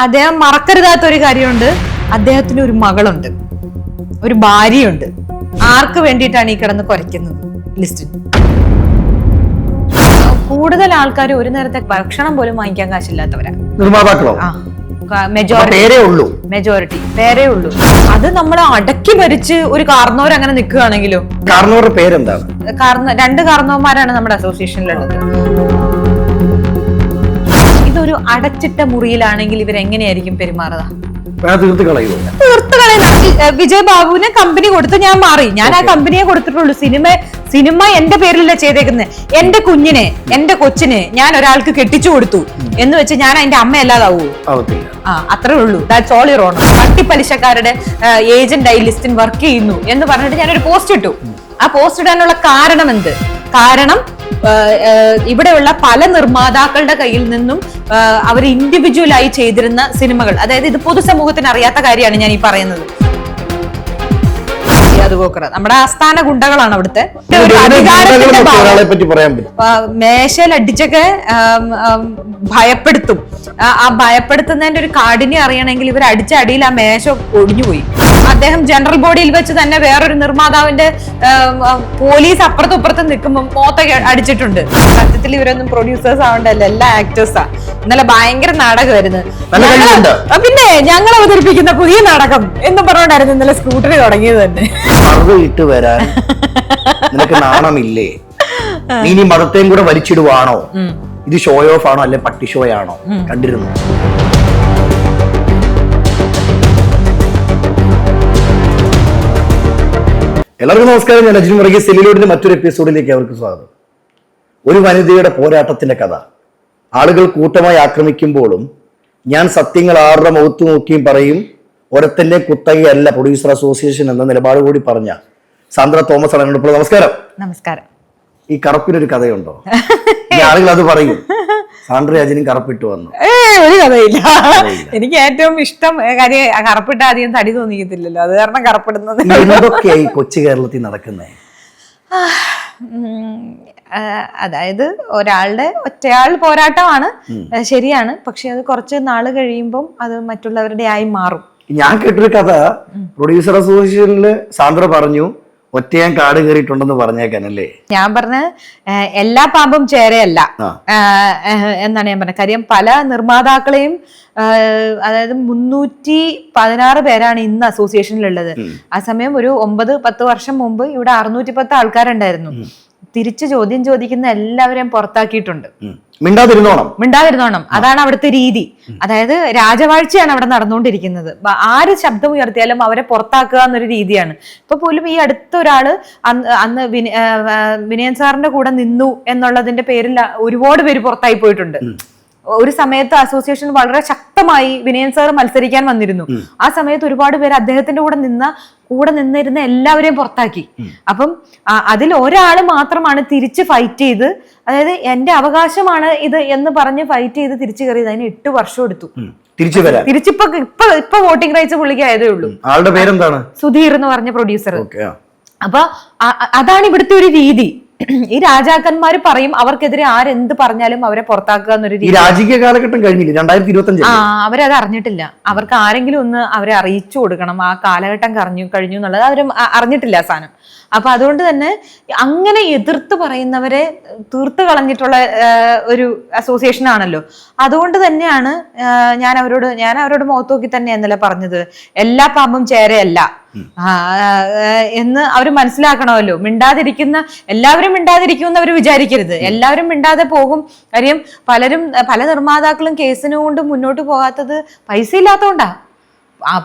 അദ്ദേഹം മറക്കരുതാത്ത ഒരു കാര്യമുണ്ട്, അദ്ദേഹത്തിന് ഒരു മകളുണ്ട്, ഒരു ഭാര്യയുണ്ട്. ആർക്ക് വേണ്ടിയിട്ടാണ് ഈ കിടന്ന് കുരയ്ക്കുന്നത് ലിസ്റ്റിന്? കൂടുതൽ ആൾക്കാർ ഒരു നേരത്തെ ഭക്ഷണം പോലും വാങ്ങിക്കാൻ കാശില്ലാത്തവരാ നിർമ്മാതാക്കളോ? മെജോറിറ്റി പേരേ ഉള്ളൂ. അത് നമ്മൾ അടക്കി ഭരിച്ച് ഒരു കാർന്നോർ അങ്ങനെ നിൽക്കുകയാണെങ്കിലോ? കാർന്നോറുടെ പേരെന്താണ്? രണ്ട് കാർന്നോന്മാരാണ് നമ്മുടെ അസോസിയേഷനിലുള്ളത്. ഇതൊരു അടച്ചിട്ട മുറിയിലാണെങ്കിൽ ഇവരെങ്ങനെയായിരിക്കും പെരുമാറുക? തീർത്ത് കളയുന്ന വിജയ് ബാബുവിനെ കമ്പനി കൊടുത്ത് ഞാൻ മാറി. ഞാൻ ആ കമ്പനിയെ കൊടുത്തിട്ടുള്ളൂ. സിനിമ എന്റെ പേരിലല്ല ചെയ്തേക്കുന്നത്. എന്റെ കുഞ്ഞിനെ, എന്റെ കൊച്ചിനെ ഞാൻ ഒരാൾക്ക് കെട്ടിച്ചു കൊടുത്തു എന്ന് വെച്ച് ഞാൻ അതിന്റെ അമ്മ അല്ലാതാവൂ? അത്രേ ഉള്ളൂ. That's all your honour. പട്ടിപ്പലിശക്കാരുടെ ഏജന്റായി ലിസ്റ്റിൻ വർക്ക് ചെയ്യുന്നു എന്ന് പറഞ്ഞിട്ട് ഞാനൊരു പോസ്റ്റ് ഇട്ടു. ആ പോസ്റ്റ് ഇടാനുള്ള കാരണം എന്ത്? കാരണം ഇവിടെയുള്ള പല നിർമ്മാതാക്കളുടെ കയ്യിൽ നിന്നും അവർ ഇൻഡിവിജ്വലായി ചെയ്തിരുന്ന സിനിമകൾ, അതായത് ഇത് പൊതുസമൂഹത്തിന് അറിയാത്ത കാര്യമാണ് ഞാൻ ഈ പറയുന്നത്. നമ്മുടെ ആസ്ഥാന ഗുണ്ടകളാണ് അവിടുത്തെ. മേശയിലടിച്ചൊക്കെ ഭയപ്പെടുത്തും. ആ ഭയപ്പെടുത്തുന്നതിന്റെ ഒരു കാഠിന്യം അറിയണമെങ്കിൽ ഇവർ അടിച്ച അടിയിൽ ആ മേശ ഒടിഞ്ഞുപോയി. അദ്ദേഹം ജനറൽ ബോഡിയിൽ വെച്ച് തന്നെ വേറൊരു നിർമ്മാതാവിന്റെ പോലീസ് അപ്പുറത്തും ഇപ്പുറത്തും നിൽക്കുമ്പോൾ മോത്തൊക്കെ അടിച്ചിട്ടുണ്ട്. സത്യത്തിൽ ഇവരൊന്നും പ്രൊഡ്യൂസേഴ്സ് ആവണ്ടല്ലോ, എല്ലാ ആക്ടേഴ്സാ. ഇന്നലെ ഭയങ്കര നാടകമായിരുന്നു. പിന്നെ ഞങ്ങൾ അവതരിപ്പിക്കുന്ന പുതിയ നാടകം എന്ന് പറഞ്ഞോണ്ടായിരുന്നു ഇന്നലെ സ്കൂട്ടറിൽ തുടങ്ങിയത് തന്നെ. ഇട്ട് വരാൻ നിനക്ക് നാണമില്ലേ? നീ മതത്തെയും കൂടെ വലിച്ചിടുവാണോ? ഇത് ഷോ ഓഫ് ആണോ അല്ലെ പട്ടി ഷോ ആണോ? കണ്ടിരുന്നു. എല്ലാവർക്കും നമസ്കാരം. ഞാൻ അജിൻ മുറുകി. സെല്ലിലോഡിന്റെ മറ്റൊരു എപ്പിസോഡിലേക്ക് അവർക്ക് സ്വാഗതം. ഒരു വനിതയുടെ പോരാട്ടത്തിന്റെ കഥ. ആളുകൾ കൂട്ടമായി ആക്രമിക്കുമ്പോഴും ഞാൻ സത്യങ്ങൾ ആരുടെ മുഖത്ത് നോക്കിയും പറയും. ഒരത്തിന്റെ കുത്തകയല്ല പ്രൊഡ്യൂസർ അസോസിയേഷൻ എന്ന നിലപാട് കൂടി പറഞ്ഞ സാന്ദ്ര തോമസ് ആണ്. നമസ്കാരം. നമസ്കാരം. ഈ കറുപ്പിനൊരു കഥയുണ്ടോ? ആളുകൾ അത് പറയും, സാന്ദ്ര അജിനും കറുപ്പിട്ട് വന്നു. ഒരു കഥയില്ല. എനിക്ക് ഏറ്റവും ഇഷ്ടം കാര്യം കറുപ്പിട്ട അധികം തടി തോന്നിക്കത്തില്ലല്ലോ, അത് കാരണം കറുപ്പിടുന്നത്. എന്തൊക്കെയായി കൊച്ചു കേരളത്തിൽ നടക്കുന്നത്? അതായത് ഒറ്റയാൾ പോരാട്ടമാണ്, ശരിയാണ്. പക്ഷെ അത് കുറച്ച് നാള് കഴിയുമ്പം അത് മറ്റുള്ളവരുടെ ആയി മാറും. ഞാൻ കേട്ടൊരു കഥ, പ്രൊഡ്യൂസർ അസോസിയേഷനില് സാന്ദ്ര പറഞ്ഞു ഒറ്റയാൻ കാട് കയറിയിട്ടുണ്ടെന്ന് പറഞ്ഞേക്കാനല്ലേ? ഞാൻ പറഞ്ഞ എല്ലാ പാമ്പും ചേരയല്ല എന്നാണ് ഞാൻ പറഞ്ഞത്. കാര്യം പല നിർമ്മാതാക്കളെയും, അതായത് 316 പേരാണ് ഇന്ന് അസോസിയേഷനിലുള്ളത്. ആ സമയം ഒരു 9-10 വർഷം മുമ്പ് ഇവിടെ 610 ആൾക്കാരുണ്ടായിരുന്നു. തിരിച്ചു ചോദ്യം ചോദിക്കുന്ന എല്ലാവരെയും പുറത്താക്കിയിട്ടുണ്ട്. മിണ്ടാതിരുന്നോണം. അതാണ് അവിടുത്തെ രീതി. അതായത് രാജവാഴ്ചയാണ് അവിടെ നടന്നുകൊണ്ടിരിക്കുന്നത്. ആര് ശബ്ദം ഉയർത്തിയാലും അവരെ പുറത്താക്കുക എന്നൊരു രീതിയാണ്. ഇപ്പൊ പോലും ഈ അടുത്ത ഒരാള് അന്ന് വിനയൻ സാറിന്റെ കൂടെ നിന്നു എന്നുള്ളതിന്റെ പേരിൽ ഒരുപാട് പേര് പുറത്തായി പോയിട്ടുണ്ട്. ഒരു സമയത്ത് അസോസിയേഷൻ വളരെ ശക്തമായി വിനയൻ സാർ മത്സരിക്കാൻ വന്നിരുന്നു. ആ സമയത്ത് ഒരുപാട് പേര് അദ്ദേഹത്തിന്റെ കൂടെ നിന്നിരുന്ന എല്ലാവരെയും പുറത്താക്കി. അപ്പം അതിൽ ഒരാള് മാത്രമാണ് തിരിച്ച് ഫൈറ്റ് ചെയ്ത്, അതായത് എന്റെ അവകാശമാണ് ഇത് എന്ന് പറഞ്ഞ് ഫൈറ്റ് ചെയ്ത് തിരിച്ചു കയറിയത്. അതിന് 8 വർഷം എടുത്തു തിരിച്ചിപ്പോ വോട്ടിംഗ് റൈറ്റ്സ് പുള്ളിക്ക് ആയതേ ഉള്ളൂ. ആളുടെ പേരെന്താണ്? സുധീർ എന്ന് പറഞ്ഞ പ്രൊഡ്യൂസർ. അപ്പൊ അതാണ് ഇവിടുത്തെ ഒരു രീതി. ഈ രാജാക്കന്മാര് പറയും അവർക്കെതിരെ ആരെന്ത് പറഞ്ഞാലും അവരെ പുറത്താക്കുക എന്നൊരു രീതി. രാജകീയ കാലഘട്ടം കഴിഞ്ഞില്ല, 2025. അവരത് അറിഞ്ഞിട്ടില്ല. അവർക്ക് ആരെങ്കിലും ഒന്ന് അവരെ അറിയിച്ചു കൊടുക്കണം ആ കാലഘട്ടം കഴിഞ്ഞു എന്നുള്ളത് അവരും അറിഞ്ഞിട്ടില്ല സാധനം. അപ്പൊ അതുകൊണ്ട് തന്നെ അങ്ങനെ എതിർത്ത് പറയുന്നവരെ തീർത്ത് കളഞ്ഞിട്ടുള്ള ഒരു അസോസിയേഷൻ ആണല്ലോ. അതുകൊണ്ട് തന്നെയാണ് ഞാൻ അവരോട് മുഖത്ത് നോക്കി തന്നെ ഇന്നലെ പറഞ്ഞത്, എല്ലാ പാമ്പും ചേരയല്ല എന്ന് അവര് മനസ്സിലാക്കണമല്ലോ. എല്ലാവരും മിണ്ടാതിരിക്കുമെന്ന് അവർ വിചാരിക്കരുത്. എല്ലാവരും മിണ്ടാതെ പോകും. കാര്യം പല നിർമ്മാതാക്കളും കേസിന് കൊണ്ട് മുന്നോട്ട് പോകാത്തത് പൈസ ഇല്ലാത്തോണ്ടാ.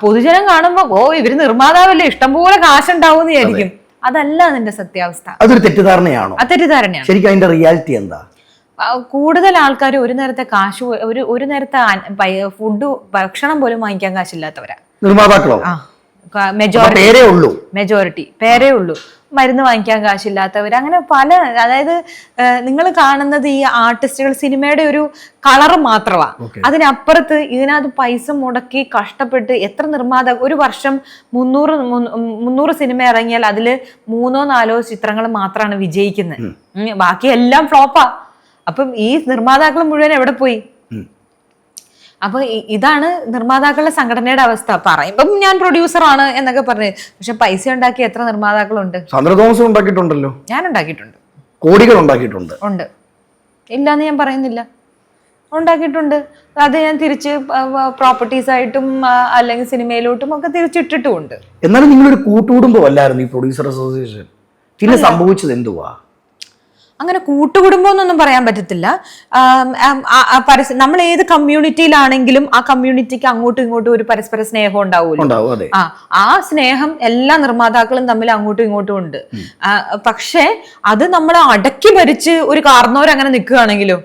പൊതുജനം കാണുമ്പോ ഇവര് നിർമ്മാതാവല്ലേ, ഇഷ്ടംപോലെ കാശുണ്ടാവും എന്ന് വിചാരിക്കും. അതല്ല അതിന്റെ സത്യാവസ്ഥ. അതൊരു തെറ്റിദ്ധാരണയാണോ? തെറ്റിദ്ധാരണയാണ്. ശരിക്കും അതിന്റെ റിയാലിറ്റി എന്താ? കൂടുതൽ ആൾക്കാർ ഒരു നേരത്തെ ഒരു നേരത്തെ ഭക്ഷണം പോലും വാങ്ങിക്കാൻ കാശില്ലാത്തവരാ നിർമ്മാതാക്കളോ? മെജോറിറ്റി പേരേ ഉള്ളൂ. മരുന്ന് വാങ്ങിക്കാൻ കാശില്ലാത്തവർ, അങ്ങനെ പല. അതായത് നിങ്ങൾ കാണുന്നത് ഈ ആർട്ടിസ്റ്റുകൾ സിനിമയുടെ ഒരു കളറ് മാത്രമാണ്. അതിനപ്പുറത്ത് ഇതിനകത്ത് പൈസ മുടക്കി കഷ്ടപ്പെട്ട് എത്ര ഒരു വർഷം 300 സിനിമ ഇറങ്ങിയാൽ അതിൽ 3-4 ചിത്രങ്ങൾ മാത്രമാണ് വിജയിക്കുന്നത്. ബാക്കി എല്ലാം ഫ്ലോപ്പാ. അപ്പം ഈ നിർമ്മാതാക്കൾ മുഴുവൻ എവിടെ പോയി? അപ്പൊ ഇതാണ് നിർമ്മാതാക്കളുടെ സംഘടനയുടെ അവസ്ഥ. പറയുമ്പം ഞാൻ പ്രൊഡ്യൂസറാണ് എന്നൊക്കെ പറഞ്ഞു, പക്ഷെ പൈസ ഉണ്ടാക്കിയ എത്ര നിർമ്മാതാക്കളുണ്ട്? സാന്ദ്ര തോമസ് ഉണ്ടാക്കിയിട്ടുണ്ടല്ലോ. ഞാൻ ഉണ്ടാക്കിയിട്ടുണ്ട്, കോടികൾ ഉണ്ടാക്കിയിട്ടുണ്ട്. ഉണ്ട്, ഇല്ലാന്ന് ഞാൻ പറയുന്നില്ല, ഉണ്ടാക്കിയിട്ടുണ്ട്. അത് ഞാൻ തിരിച്ച് പ്രോപ്പർട്ടീസ് ആയിട്ടും അല്ലെങ്കിൽ സിനിമയിലോട്ടും ഒക്കെ തിരിച്ചിട്ടിട്ടുമുണ്ട്. എന്നാലും നിങ്ങളൊരു കൂട്ടുകുടുംബം അല്ലായിരുന്നു ഈ പ്രൊഡ്യൂസർ അസോസിയേഷൻ? പിന്നെ സംഭവിച്ചത് എന്തുവാ? അങ്ങനെ കൂട്ടുകുടുംബം എന്നൊന്നും പറയാൻ പറ്റത്തില്ല. നമ്മൾ ഏത് കമ്മ്യൂണിറ്റിയിലാണെങ്കിലും ആ കമ്മ്യൂണിറ്റിക്ക് അങ്ങോട്ടും ഇങ്ങോട്ടും ഒരു പരസ്പര സ്നേഹം ഉണ്ടാവുമല്ലോ. ആ സ്നേഹം എല്ലാ നിർമ്മാതാക്കളും തമ്മിൽ അങ്ങോട്ടും ഇങ്ങോട്ടും ഉണ്ട്. പക്ഷെ അത് നമ്മൾ അടക്കി ഭരിച്ച് ഒരു കാർന്നവരങ്ങനെ നിൽക്കുകയാണെങ്കിലോ,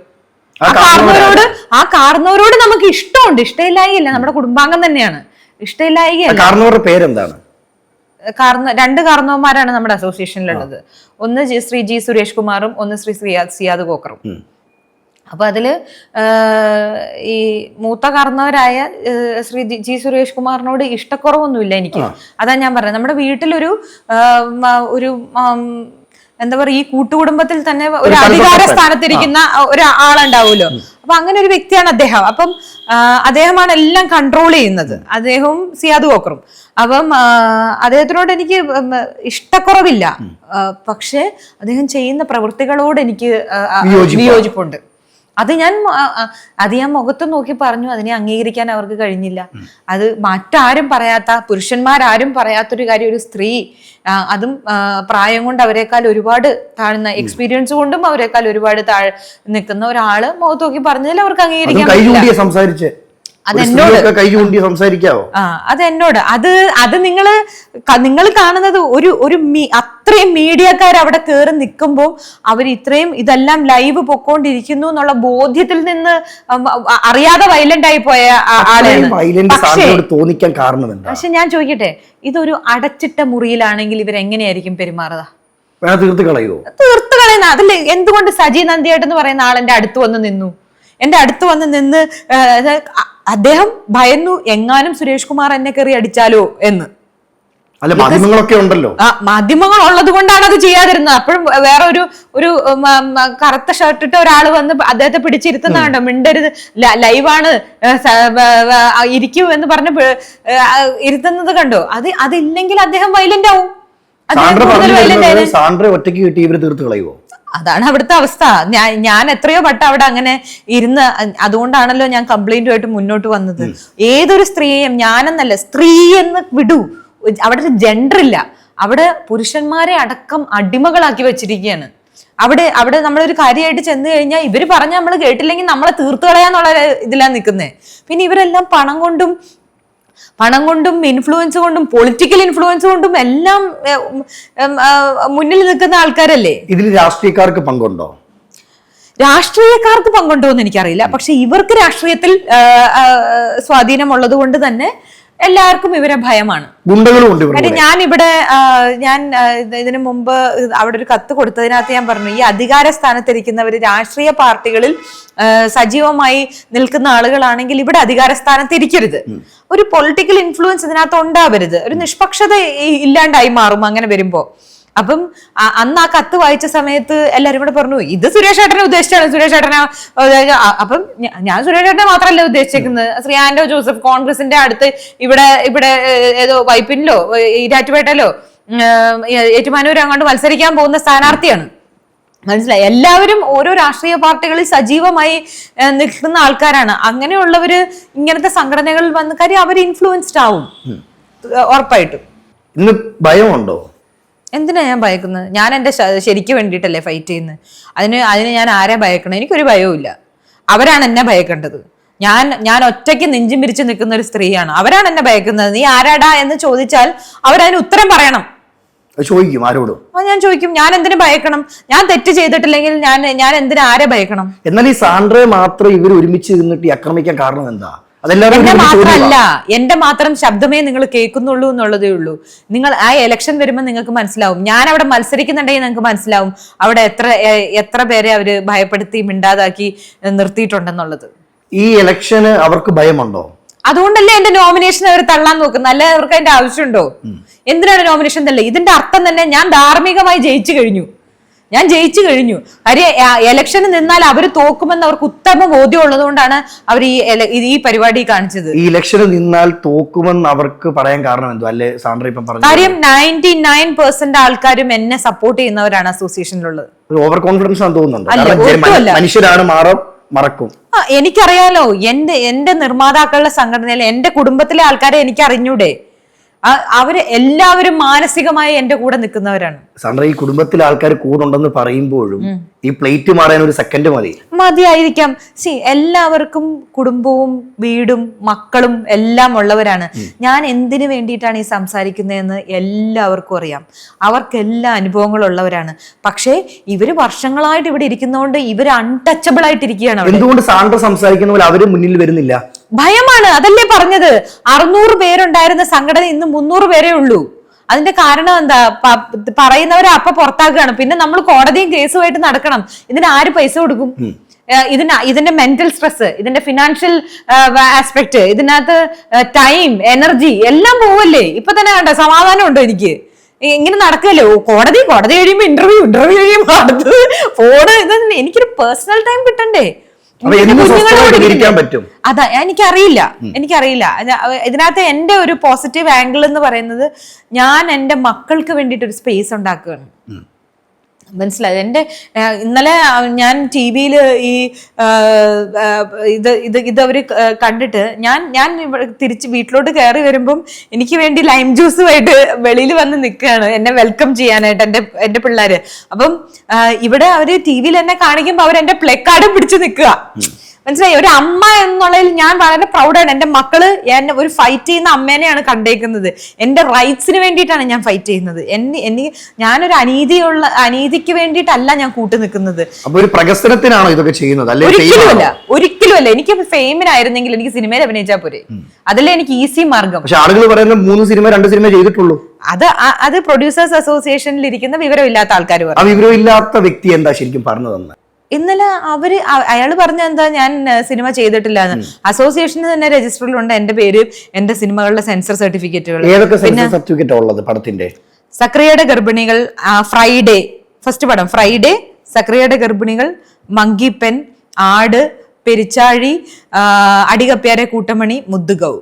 ആ കാർന്നവരോട് നമുക്ക് ഇഷ്ടമുണ്ട്, ഇഷ്ടമില്ലായില്ല, നമ്മുടെ കുടുംബാംഗം തന്നെയാണ്, ഇഷ്ടമില്ലായികയല്ല. പേരെന്താണ്? രണ്ട് കാർന്നവന്മാരാണ് നമ്മുടെ അസോസിയേഷനിലുള്ളത്. ഒന്ന് ശ്രീ ജി സുരേഷ് കുമാറും ഒന്ന് ശ്രീ സിയാദ് കോക്കറും. അപ്പൊ അതില് ഈ മൂത്ത കാർന്നവരായ ശ്രീ ജി സുരേഷ് കുമാറിനോട് ഇഷ്ടക്കുറവൊന്നുമില്ല എനിക്ക്. അതാ ഞാൻ പറഞ്ഞത്, നമ്മുടെ വീട്ടിലൊരു എന്താ പറയുക, ഈ കൂട്ടുകുടുംബത്തിൽ തന്നെ ഒരു അധികാര സ്ഥാനത്തിരിക്കുന്ന ഒരാളുണ്ടാവുമല്ലോ. അപ്പൊ അങ്ങനെ ഒരു വ്യക്തിയാണ് അദ്ദേഹം. അപ്പം അദ്ദേഹമാണ് എല്ലാം കൺട്രോൾ ചെയ്യുന്നത്, അദ്ദേഹവും സിയാദ് കോക്കറും. അപ്പം അദ്ദേഹത്തിനോട് എനിക്ക് ഇഷ്ടക്കുറവില്ല, പക്ഷെ അദ്ദേഹം ചെയ്യുന്ന പ്രവൃത്തികളോട് എനിക്ക് വിയോജിപ്പുണ്ട്. അത് ഞാൻ മുഖത്ത് നോക്കി പറഞ്ഞു, അതിനെ അംഗീകരിക്കാൻ അവർക്ക് കഴിഞ്ഞില്ല. അത് മറ്റാരും പറയാത്ത, പുരുഷന്മാരാരും പറയാത്തൊരു കാര്യം, ഒരു സ്ത്രീ, അതും പ്രായം കൊണ്ട് അവരെക്കാൾ ഒരുപാട് താഴ്ന്ന, എക്സ്പീരിയൻസ് കൊണ്ടും അവരെക്കാൾ ഒരുപാട് നിൽക്കുന്ന ഒരാള് മുഖത്ത് നോക്കി പറഞ്ഞതിൽ അവർക്ക് അംഗീകരിക്കാൻ പറ്റില്ല. അതെന്നോട് അത് നിങ്ങൾ കാണുന്നത് ഒരു അത്രയും മീഡിയക്കാർ അവിടെ കയറി നിൽക്കുമ്പോൾ അവർ ഇത്രയും ഇതെല്ലാം ലൈവ് പൊക്കോണ്ടിരിക്കുന്നു എന്നുള്ള ബോധ്യത്തിൽ നിന്ന് അറിയാതെ വയലന്റ് ആയി പോയ ആളാണ്. തോന്നിക്കാൻ കാരണം എന്താ? പക്ഷെ ഞാൻ ചോദിക്കട്ടെ, ഇതൊരു അടച്ചിട്ട മുറിയിലാണെങ്കിൽ ഇവരെങ്ങനെയായിരിക്കും പെരുമാറുക? തീർത്ത് കളയുന്ന അതിൽ എന്തുകൊണ്ട് സജി നന്ദിയായിട്ട് എന്ന് പറയുന്ന ആൾ എന്റെ അടുത്ത് വന്ന് നിന്ന് അദ്ദേഹം ഭയന്നു, എങ്ങാനും സുരേഷ് കുമാർ എന്നെ കയറി അടിച്ചാലോ എന്ന്. മാധ്യമങ്ങളൊക്കെ ഉണ്ടല്ലോ, മാധ്യമങ്ങൾ ഉള്ളത് കൊണ്ടാണ് അത് ചെയ്യാതിരുന്നത്. അപ്പോഴും വേറെ ഒരു കറുത്ത ഷർട്ട് ഇട്ട ഒരാൾ വന്ന് അദ്ദേഹത്തെ പിടിച്ചിരുത്തുന്ന കണ്ടോ, മിണ്ടരുത്, ലൈവാണ്, ഇരിക്കൂ എന്ന് പറഞ്ഞ് ഇരുത്തുന്നത് കണ്ടോ? അതില്ലെങ്കിൽ അദ്ദേഹം വയലന്റ് ആവും. ഒറ്റയ്ക്ക് കിട്ടി ഇവര് തീർത്ത് കളയുവോ? അതാണ് അവിടുത്തെ അവസ്ഥ. ഞാൻ എത്രയോ വട്ടം അവിടെ അങ്ങനെ ഇരുന്ന്, അതുകൊണ്ടാണല്ലോ ഞാൻ കംപ്ലൈന്റുമായിട്ട് മുന്നോട്ട് വന്നത്. ഏതൊരു സ്ത്രീയെയും, ഞാനെന്നല്ല, സ്ത്രീ എന്ന് വിടൂ, അവിടെ ഒരു ജെൻഡർ ഇല്ല, അവിടെ പുരുഷന്മാരെ അടക്കം അടിമകളാക്കി വെച്ചിരിക്കുകയാണ്. അവിടെ നമ്മളൊരു കാര്യമായിട്ട് ചെന്ന് കഴിഞ്ഞാൽ ഇവര് പറഞ്ഞ നമ്മൾ കേട്ടില്ലെങ്കിൽ നമ്മളെ തീർത്തു കളയാന്നുള്ള ഇതിലാണ് നിൽക്കുന്നത്. പിന്നെ ഇവരെല്ലാം പണം കൊണ്ടും ഇൻഫ്ലുവൻസ് കൊണ്ടും പൊളിറ്റിക്കൽ ഇൻഫ്ലുവൻസ് കൊണ്ടും എല്ലാം മുന്നിൽ നിൽക്കുന്ന ആൾക്കാരല്ലേ. ഇതിൽ രാഷ്ട്രീയക്കാർക്ക് പങ്കുണ്ടോ? രാഷ്ട്രീയക്കാർക്ക് പങ്കുണ്ടോ എന്ന് എനിക്കറിയില്ല, പക്ഷെ ഇവർക്ക് രാഷ്ട്രീയത്തിൽ സ്വാധീനമുള്ളത് കൊണ്ട് തന്നെ എല്ലാവർക്കും ഇവരെ ഭയമാണ്. ഞാൻ ഇതിനു മുമ്പ് അവിടെ ഒരു കത്ത് കൊടുത്തതിനകത്ത് ഞാൻ പറഞ്ഞു, ഈ അധികാര സ്ഥാനത്തിരിക്കുന്നവർ രാഷ്ട്രീയ പാർട്ടികളിൽ സജീവമായി നിൽക്കുന്ന ആളുകളാണെങ്കിൽ ഇവിടെ അധികാര സ്ഥാനത്ത് ഇരിക്കരുത്. ഒരു പൊളിറ്റിക്കൽ ഇൻഫ്ലുവൻസ് ഇതിനകത്ത് ഉണ്ടാവരുത്, ഒരു നിഷ്പക്ഷത ഇല്ലാണ്ടായി മാറും അങ്ങനെ വരുമ്പോ. അപ്പം അന്ന് ആ കത്ത് വായിച്ച സമയത്ത് എല്ലാരും കൂടെ പറഞ്ഞു, ഇത് സുരേഷ് ഏട്ടനെ ഉദ്ദേശിച്ചാണ്, സുരേഷ് ഏട്ടനെ. അപ്പം ഞാൻ സുരേഷ് ഏട്ടനെ മാത്രമല്ല ഉദ്ദേശിക്കുന്നത്, ശ്രീ ആന്റോ ജോസഫ് കോൺഗ്രസിന്റെ അടുത്ത് ഇവിടെ ഏതോ വൈപ്പിനിലോ ഈരാറ്റുപേട്ടയിലോ ഏറ്റുമാനൂർ അങ്ങോട്ട് മത്സരിക്കാൻ പോകുന്ന സ്ഥാനാർത്ഥിയാണ്. മനസ്സിലായി? എല്ലാവരും ഓരോ രാഷ്ട്രീയ പാർട്ടികളിൽ സജീവമായി നിൽക്കുന്ന ആൾക്കാരാണ്. അങ്ങനെയുള്ളവര് ഇങ്ങനത്തെ സംഘടനകളിൽ വന്ന കാര്യം അവർ ഇൻഫ്ലുവൻസ്ഡ് ആവും ഉറപ്പായിട്ടും. ഇന്ന് ഭയമുണ്ടോ? എന്തിനാ ഞാൻ ഭയക്കുന്നത്? ഞാൻ എൻ്റെ ശരിക്ക് വേണ്ടിയിട്ടല്ലേ ഫൈറ്റ് ചെയ്യുന്നത്. അതിന് ഞാൻ ആരെ ഭയക്കണം? എനിക്കൊരു ഭയവും ഇല്ല. അവരാണ് എന്നെ ഭയക്കേണ്ടത്. ഞാൻ ഒറ്റയ്ക്ക് നെഞ്ചും പിരിച്ച് നിൽക്കുന്ന ഒരു സ്ത്രീയാണ്. അവരാണ് എന്നെ ഭയക്കുന്നത്. നീ ആരാടാ എന്ന് ചോദിച്ചാൽ അവരതിന് ഉത്തരം പറയണം. ചോദിക്കും ആരോടും? ഞാൻ ചോദിക്കും, ഞാൻ എന്തിനു ഭയക്കണം? ഞാൻ തെറ്റ് ചെയ്തിട്ടില്ലെങ്കിൽ ഞാൻ എന്തിനു ആരെ ഭയക്കണം? എന്നാൽ ഈ സാൻഡ്രയെ മാത്രം ഇവർ ഒരുമിച്ച് നിന്നിട്ട് ആക്രമിക്കാൻ കാരണം എന്താ? എന്റെ മാത്രമല്ല, എന്റെ മാത്രം ശബ്ദമേ നിങ്ങൾ കേൾക്കുന്നുള്ളൂ എന്നുള്ളതേ ഉള്ളൂ. നിങ്ങൾ ആ ഇലക്ഷൻ വരുമ്പോൾ നിങ്ങൾക്ക് മനസ്സിലാവും. ഞാൻ അവിടെ മത്സരിക്കുന്നുണ്ടെങ്കിൽ നിങ്ങൾക്ക് മനസ്സിലാവും അവിടെ എത്ര പേരെ അവര് ഭയപ്പെടുത്തി മിണ്ടാതാക്കി നിർത്തിയിട്ടുണ്ടെന്നുള്ളത്. ഈ ഇലക്ഷന് അവർക്ക് ഭയമുണ്ടോ? അതുകൊണ്ടല്ലേ എന്റെ നോമിനേഷൻ അവർ തള്ളാൻ നോക്കുന്നത്. അല്ലെ അവർക്ക് അതിന്റെ ആവശ്യമുണ്ടോ? എന്തിനാണ് നോമിനേഷൻ തള്ളി? ഇതിന്റെ അർത്ഥം തന്നെ ഞാൻ ധാർമ്മികമായി ജയിച്ചു കഴിഞ്ഞു. ഞാൻ ജയിച്ചു കഴിഞ്ഞു. കാര്യം ഇലക്ഷന് നിന്നാൽ അവർ തോക്കുമെന്ന് അവർക്ക് ഉത്തമ ബോധ്യം ഉള്ളതുകൊണ്ടാണ് അവർ ഈ പരിപാടി കാണിച്ചത്. ഈ ഇലക്ഷന് നിന്നാൽ തോക്കുമെന്ന് അവർക്ക് പറയാൻ കാരണം എന്തോ അല്ലെ സാന്ദ്ര ഇപ്പം പറഞ്ഞു? കാര്യം 99% ആൾക്കാരും എന്നെ സപ്പോർട്ട് ചെയ്യുന്നവരാണ് അസോസിയേഷനിലുള്ളത്. ഓവർ കോൺഫിഡൻസ് ആണെന്ന് തോന്നുന്നുണ്ട്. മനുഷ്യരാണ് മറക്കും. എനിക്കറിയാലോ, എന്റെ നിർമ്മാതാക്കളുടെ സംഘടനയിൽ എന്റെ കുടുംബത്തിലെ ആൾക്കാരെ എനിക്ക് അറിഞ്ഞൂടെ. അവര് എല്ലാവരും മാനസികമായി എന്റെ കൂടെ നിൽക്കുന്നവരാണ്. സാന്ദ്ര, ഈ കുടുംബത്തിലെ ആൾക്കാർ കൂടെ ഉണ്ടെന്ന് പറയുമ്പോഴും ഈ പ്ലേറ്റ് മാറാൻ ഒരു സെക്കൻഡ് മതിയായിരിക്കാം. എല്ലാവർക്കും കുടുംബവും വീടും മക്കളും എല്ലാം ഉള്ളവരാണ്. ഞാൻ എന്തിനു വേണ്ടിയിട്ടാണ് ഈ സംസാരിക്കുന്നതെന്ന് എല്ലാവർക്കും അറിയാം. അവർക്കെല്ലാ അനുഭവങ്ങളുള്ളവരാണ്. പക്ഷേ ഇവര് വർഷങ്ങളായിട്ട് ഇവിടെ ഇരിക്കുന്നതുകൊണ്ട് ഇവര് അൺടച്ചബിൾ ആയിട്ടിരിക്കുകയാണ്. എന്തുകൊണ്ട് സാന്ദ്ര സംസാരിക്കുന്ന പോലെ അവര് മുന്നിൽ വരുന്നില്ല? ഭയമാണ്. അതല്ലേ പറഞ്ഞത്, 600 പേരുണ്ടായിരുന്ന സംഘടന ഇന്ന് 300 പേരേ ഉള്ളൂ. അതിന്റെ കാരണം എന്താ? പറയുന്നവരെ അപ്പൊ പുറത്താക്കുകയാണ്. പിന്നെ നമ്മൾ കോടതിയും കേസുമായിട്ട് നടക്കണം. ഇതിന് ആര് പൈസ കൊടുക്കും? ഇതിന്റെ മെന്റൽ സ്ട്രെസ്, ഇതിന്റെ ഫിനാൻഷ്യൽ ആസ്പെക്ട്, ഇതിനകത്ത് ടൈം, എനർജി എല്ലാം പോവല്ലേ. ഇപ്പൊ തന്നെ കണ്ട സമാധാനം ഉണ്ടോ എനിക്ക്? ഇങ്ങനെ നടക്കല്ലോ. കോടതി കഴിയുമ്പോ ഇന്റർവ്യൂ കഴിയുമ്പോ അടുത്ത് ഫോണ്. ഇത് എനിക്കൊരു പേഴ്സണൽ ടൈം കിട്ടണ്ടേ? അതാ എനിക്കറിയില്ല. ഇതിനകത്ത് എന്റെ ഒരു പോസിറ്റീവ് ആംഗിൾ എന്ന് പറയുന്നത്, ഞാൻ എന്റെ മക്കൾക്ക് വേണ്ടിയിട്ട് ഒരു സ്പേസ് ഉണ്ടാക്കുകയാണ്. മനസ്സിലായത്? ഇന്നലെ ഞാൻ TV-യിൽ ഈ ഇത് അവര് കണ്ടിട്ട് ഞാൻ തിരിച്ച് വീട്ടിലോട്ട് കയറി വരുമ്പം എനിക്ക് വേണ്ടി ലൈം ജ്യൂസുമായിട്ട് വെളിയിൽ വന്ന് നിൽക്കുകയാണ് എന്നെ വെൽക്കം ചെയ്യാനായിട്ട് എന്റെ പിള്ളേര്. അപ്പം ഇവിടെ അവര് TV-യിൽ എന്നെ കാണിക്കുമ്പോ അവരെന്റെ പ്ലെക്കാർഡും പിടിച്ച് നിൽക്കുക. മനസ്സിലായി? ഒരു അമ്മ എന്നുള്ളതിൽ ഞാൻ വളരെ പ്രൗഡാണ്. എന്റെ മക്കള് എന്നെ ഒരു ഫൈറ്റ് ചെയ്യുന്ന അമ്മേനെയാണ് കണ്ടേക്കുന്നത്. എന്റെ റൈറ്റ്സിന് വേണ്ടിയിട്ടാണ് ഞാൻ ഫൈറ്റ് ചെയ്യുന്നത്. ഞാനൊരു അനീതിക്ക് വേണ്ടിയിട്ടല്ല ഞാൻ കൂട്ടു നിൽക്കുന്നത്. പ്രകസനത്തിനാണോ ഇതൊക്കെ ചെയ്യുന്നത്? ഒരിക്കലുമല്ല. എനിക്ക് ഫെയിമിനായിരുന്നെങ്കിൽ എനിക്ക് സിനിമയിൽ അഭിനയിച്ചാൽ പോരെ. അതല്ലേ എനിക്ക് ഈസി മാർഗം. പക്ഷെ ആളുകൾ പറയുന്നത് 3 സിനിമ 2 സിനിമ ചെയ്തിട്ടുള്ളൂ. അത് പ്രൊഡ്യൂസേഴ്സ് അസോസിയേഷനിൽ ഇരിക്കുന്ന വിവരമില്ലാത്ത ആൾക്കാർ പറയും. ആ വിവരമില്ലാത്ത വ്യക്തി എന്താ ശരിക്കും പറഞ്ഞതെന്ന് ഇന്നലെ അയാള് പറഞ്ഞ എന്താ, ഞാൻ സിനിമ ചെയ്തിട്ടില്ല എന്ന്. അസോസിയേഷന് തന്നെ രജിസ്റ്ററിലുണ്ട് എന്റെ പേര്, എന്റെ സിനിമകളുടെ സെൻസർ സർട്ടിഫിക്കറ്റുകൾ. പടത്തിന്റെ സക്രിയയുടെ ഗർഭിണികൾ, ഫ്രൈഡേ ഫസ്റ്റ് പടം, ഫ്രൈഡേ, സക്രിയയുടെ ഗർഭിണികൾ, മങ്കിപ്പെൻ, ആട്, പെരിച്ചാഴി, അടികപ്പ്യാരെ കൂട്ടമണി, മുദ്ദുഗൗ.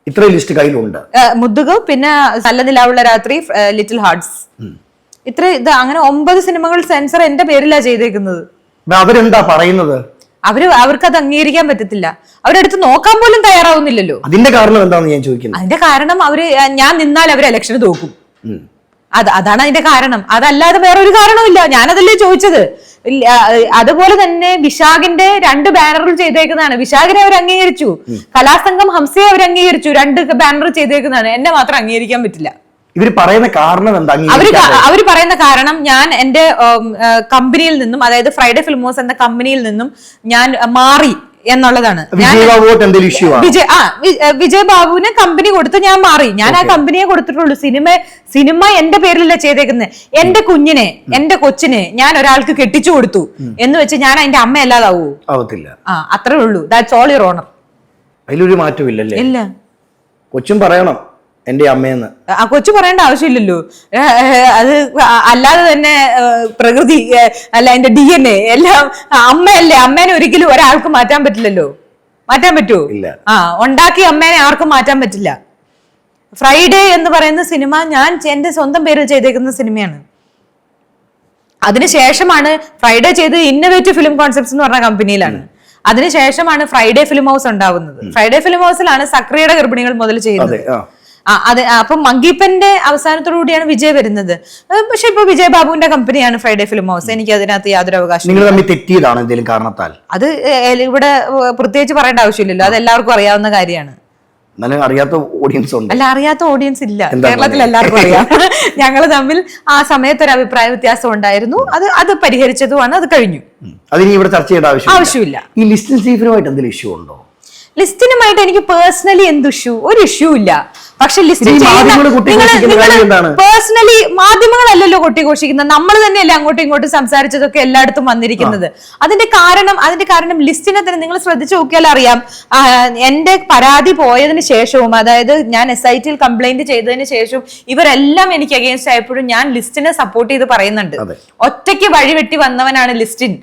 ഇത്ര ലിസ്റ്റ് കയ്യിലുണ്ട്. മുദ്ദുഗൗ, പിന്നെ നല്ല നിലാവുള്ള രാത്രി, ലിറ്റിൽ ഹാർട്സ്. അങ്ങനെ 9 സിനിമകൾ സെൻസർ എന്റെ പേരിലാ ചെയ്തേക്കുന്നത്. അവരെന്താ പറയുന്നത്? അവർക്ക് അത് അംഗീകരിക്കാൻ പറ്റത്തില്ല. അവരെടുത്ത് നോക്കാൻ പോലും തയ്യാറാവുന്നില്ലല്ലോ. അതിന്റെ കാരണം എന്താണെന്ന് ഞാൻ ചോദിക്കുന്നത്. അതിന്റെ കാരണം ഞാൻ നിന്നാൽ അവർ ഇലക്ഷന് തോക്കും. അതാണ് അതിന്റെ കാരണം. അതല്ലാതെ വേറൊരു കാരണവുമില്ല. ഞാനതല്ലേ ചോദിച്ചത്. അതുപോലെ തന്നെ വിശാഖിന്റെ 2 ബാനറുകൾ ചെയ്തേക്കുന്നതാണ്. വിശാഖിനെ അവർ അംഗീകരിച്ചു. കലാസംഘം ഹംസയെ അവർ അംഗീകരിച്ചു. 2 ബാനർ ചെയ്തേക്കുന്നതാണ്. എന്നെ മാത്രം അംഗീകരിക്കാൻ പറ്റില്ല. ഇവർ പറയുന്ന കാരണം എന്താ? അവര് പറയുന്ന കാരണം, ഞാൻ എന്റെ കമ്പനിയിൽ നിന്നും, അതായത് ഫ്രൈഡേ ഫിലിമോസ് എന്ന കമ്പനിയിൽ നിന്നും ഞാൻ മാറി എന്നുള്ളതാണ്. വിജയ് ബാബുവിന് കമ്പനി കൊടുത്ത് ഞാൻ മാറി. ഞാൻ ആ കമ്പനിയെ കൊടുത്തിട്ടുള്ളൂ. സിനിമ എന്റെ പേരിലല്ല ചെയ്തേക്കുന്നത്. എന്റെ കുഞ്ഞിനെ, എന്റെ കൊച്ചിനെ ഞാൻ ഒരാൾക്ക് കെട്ടിച്ചു കൊടുത്തു എന്ന് വെച്ച് ഞാൻ അതിന്റെ അമ്മ അല്ലാതാവൂ? അത്രേ ഉള്ളൂ. That's all your owner. അതിലൊരു മാറ്റമില്ലല്ലേ? ഇല്ല. കൊച്ചും പറയണം എന്റെ അമ്മയെന്ന്. കൊച്ചു പറയേണ്ട ആവശ്യമില്ലല്ലോ. അത് അല്ലാതെ തന്നെ പ്രകൃതി അല്ല, എന്റെ DNA എല്ലാം അമ്മയല്ലേ. അമ്മേനെ ഒരിക്കലും ഒരാൾക്ക് മാറ്റാൻ പറ്റില്ലല്ലോ. മാറ്റാൻ പറ്റുമോ? ഉണ്ടാക്കിയ അമ്മേനെ ആർക്കും മാറ്റാൻ പറ്റില്ല. ഫ്രൈഡേ എന്ന് പറയുന്ന സിനിമ ഞാൻ എന്റെ സ്വന്തം പേരിൽ ചെയ്തേക്കുന്ന സിനിമയാണ്. അതിനുശേഷമാണ് ഫ്രൈഡേ ചെയ്ത് ഇന്നോവേറ്റീവ് ഫിലിം കോൺസെപ്റ്റ്സ് എന്ന് പറഞ്ഞ കമ്പനിയിലാണ്. അതിനുശേഷമാണ് ഫ്രൈഡേ ഫിലിം ഹൗസ് ഉണ്ടാവുന്നത്. ഫ്രൈഡേ ഫിലിം ഹൗസിലാണ് സക്രിയയുടെ ഗർഭിണികൾ മുതൽ ചെയ്യുന്നത്. അതെ. അപ്പൊ മങ്കിപ്പന്റെ അവസാനത്തോടുകൂടിയാണ് വിജയ് വരുന്നത്. പക്ഷെ ഇപ്പൊ വിജയ് ബാബുവിന്റെ കമ്പനിയാണ് ഫ്രൈഡേ ഫിലിം ഹൗസ്. എനിക്ക് അതിനകത്ത് യാതൊരു അവകാശം. അത് ഇവിടെ പ്രത്യേകിച്ച് പറയേണ്ട ആവശ്യമില്ലല്ലോ. അത് എല്ലാവർക്കും അറിയാവുന്ന കാര്യമാണ്. അറിയാത്ത ഓഡിയൻസ് ഉണ്ട്. അല്ല, അറിയാത്ത ഓഡിയൻസ് ഇല്ല. കേരളത്തിൽ എല്ലാവർക്കും അറിയാം. ഞങ്ങൾ തമ്മിൽ ആ സമയത്ത് ഒരു അഭിപ്രായ വ്യത്യാസം ഉണ്ടായിരുന്നു. അത് പരിഹരിച്ചതുമാണ്. അത് കഴിഞ്ഞു. അതിന് ഇവിടെ ചർച്ച ചെയ്യേണ്ട ആവശ്യമില്ല. ഈ ലിസ്റ്റിൽ സ്റ്റീഫനുമായിട്ട് എന്തെങ്കിലും ഇഷ്യൂ ഉണ്ടോ? ലിസ്റ്റിനുമായിട്ട് എനിക്ക് പേഴ്സണലി എന്ത് ഇഷ്യൂ? ഒരു ഇഷ്യൂ ഇല്ല. പക്ഷെ ലിസ്റ്റ് എന്താണ്? പേഴ്സണലി മാധ്യമങ്ങളല്ലല്ലോ കൊട്ടിഘോഷിക്കുന്നത്, നമ്മൾ തന്നെയല്ലേ അങ്ങോട്ടും ഇങ്ങോട്ടും സംസാരിച്ചതൊക്കെ എല്ലായിടത്തും വന്നിരിക്കുന്നത്. അതിന്റെ കാരണം ലിസ്റ്റിനെ തന്നെ നിങ്ങൾ ശ്രദ്ധിച്ചു നോക്കിയാൽ അറിയാം. എന്റെ പരാതി പോയതിന് ശേഷവും, അതായത് ഞാൻ SIT കംപ്ലൈന്റ് ചെയ്തതിന് ശേഷവും ഇവരെല്ലാം എനിക്ക് അഗേൻസ്റ്റ് ആയപ്പോഴും ഞാൻ ലിസ്റ്റിനെ സപ്പോർട്ട് ചെയ്ത് പറയുന്നുണ്ട്. ഒറ്റയ്ക്ക് വഴിവെട്ടി വന്നവനാണ് ലിസ്റ്റിൻ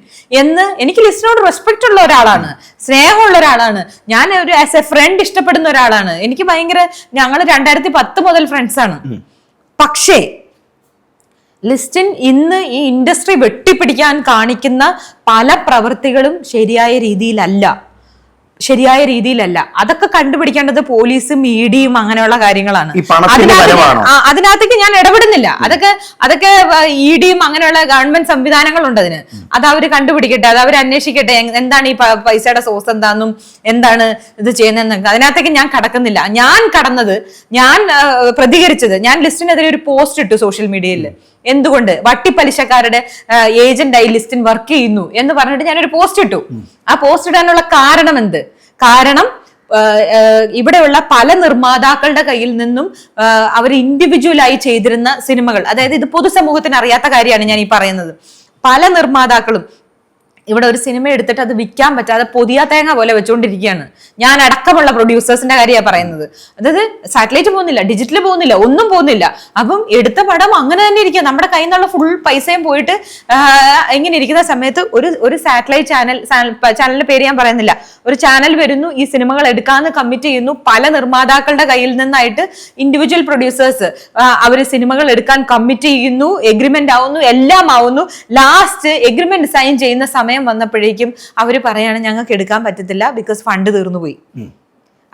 എന്ന്. എനിക്ക് ലിസ്റ്റിനോട് റെസ്പെക്ട് ഉള്ള ഒരാളാണ്, സ്നേഹമുള്ള ഒരാളാണ്, ഞാൻ ഒരു ആസ് എ ഫ്രണ്ട് ഇഷ്ടപ്പെടുന്ന ഒരാളാണ്. എനിക്ക് ഭയങ്കര, ഞങ്ങൾ 2010 മുതൽ ഫ്രണ്ട്സ് ആണ്. പക്ഷേ ലിസ്റ്റിൻ ഇന്ന് ഈ ഇൻഡസ്ട്രി വെട്ടിപ്പിടിക്കാൻ കാണിക്കുന്ന പല പ്രവൃത്തികളും ശരിയായ രീതിയിലല്ല. അതൊക്കെ കണ്ടുപിടിക്കേണ്ടത് പോലീസും മീഡിയയും അങ്ങനെയുള്ള കാര്യങ്ങളാണ്. അതിനകത്തേക്ക് ഞാൻ ഇടപെടുന്നില്ല. അതൊക്കെ EDയും അങ്ങനെയുള്ള ഗവൺമെന്റ് സംവിധാനങ്ങളുണ്ട് അതിന്. അത് അവര് കണ്ടുപിടിക്കട്ടെ, അത് അവർ അന്വേഷിക്കട്ടെ, എന്താണ് ഈ പൈസയുടെ സോഴ്സ് എന്താണെന്നും എന്താണ് ഇത് ചെയ്യുന്നതെന്നൊക്കെ. അതിനകത്തേക്ക് ഞാൻ കടക്കുന്നില്ല. ഞാൻ പ്രതികരിച്ചത്, ഞാൻ ലിസ്റ്റിനെതിരെ ഒരു പോസ്റ്റ് ഇട്ടു സോഷ്യൽ മീഡിയയിൽ. എന്തുകൊണ്ട് വട്ടിപ്പലിശക്കാരുടെ ഏജന്റായി ലിസ്റ്റിൻ വർക്ക് ചെയ്യുന്നു എന്ന് പറഞ്ഞിട്ട് ഞാനൊരു പോസ്റ്റ് ഇട്ടു. ആ പോസ്റ്റ് ഇടാനുള്ള കാരണം എന്ത്? കാരണം ഇവിടെയുള്ള പല നിർമ്മാതാക്കളുടെ കയ്യിൽ നിന്നും അവർ ഇൻഡിവിജ്വലായി ചെയ്തിരുന്ന സിനിമകൾ, അതായത് ഇത് പൊതുസമൂഹത്തിന് അറിയാത്ത കാര്യമാണ് ഞാൻ ഈ പറയുന്നത്. പല നിർമ്മാതാക്കളും ഇവിടെ ഒരു സിനിമ എടുത്തിട്ട് അത് വിൽക്കാൻ പറ്റാതെ പൊതിയാ തേങ്ങ പോലെ വെച്ചുകൊണ്ടിരിക്കുകയാണ്. ഞാൻ അടക്കമുള്ള പ്രൊഡ്യൂസേഴ്സിന്റെ കാര്യമാണ് പറയുന്നത്. അതായത് സാറ്റലൈറ്റ് പോകുന്നില്ല, ഡിജിറ്റൽ പോകുന്നില്ല, ഒന്നും പോകുന്നില്ല. അപ്പം എടുത്ത പടം അങ്ങനെ തന്നെ ഇരിക്കുക. നമ്മുടെ കയ്യിൽ നിന്നുള്ള ഫുൾ പൈസയും പോയിട്ട് ഇങ്ങനെ ഇരിക്കുന്ന സമയത്ത് ഒരു സാറ്റലൈറ്റ് ചാനലിന്റെ പേര് ഞാൻ പറയുന്നില്ല, ഒരു ചാനൽ വരുന്നു, ഈ സിനിമകൾ എടുക്കാന്ന് കമ്മിറ്റ് ചെയ്യുന്നു. പല നിർമ്മാതാക്കളുടെ കയ്യിൽ നിന്നായിട്ട് ഇൻഡിവിജ്വൽ പ്രൊഡ്യൂസേഴ്സ് അവർ സിനിമകൾ എടുക്കാൻ കമ്മിറ്റ് ചെയ്യുന്നു, എഗ്രിമെന്റ് ആവുന്നു, എല്ലാം ആവുന്നു. ലാസ്റ്റ് എഗ്രിമെന്റ് സൈൻ ചെയ്യുന്ന സമയം വന്നപ്പോഴേക്കും അവര് പറയാണ് ഞങ്ങൾക്ക് എടുക്കാൻ പറ്റത്തില്ല, ബിക്കോസ് ഫണ്ട് തീർന്നു പോയി.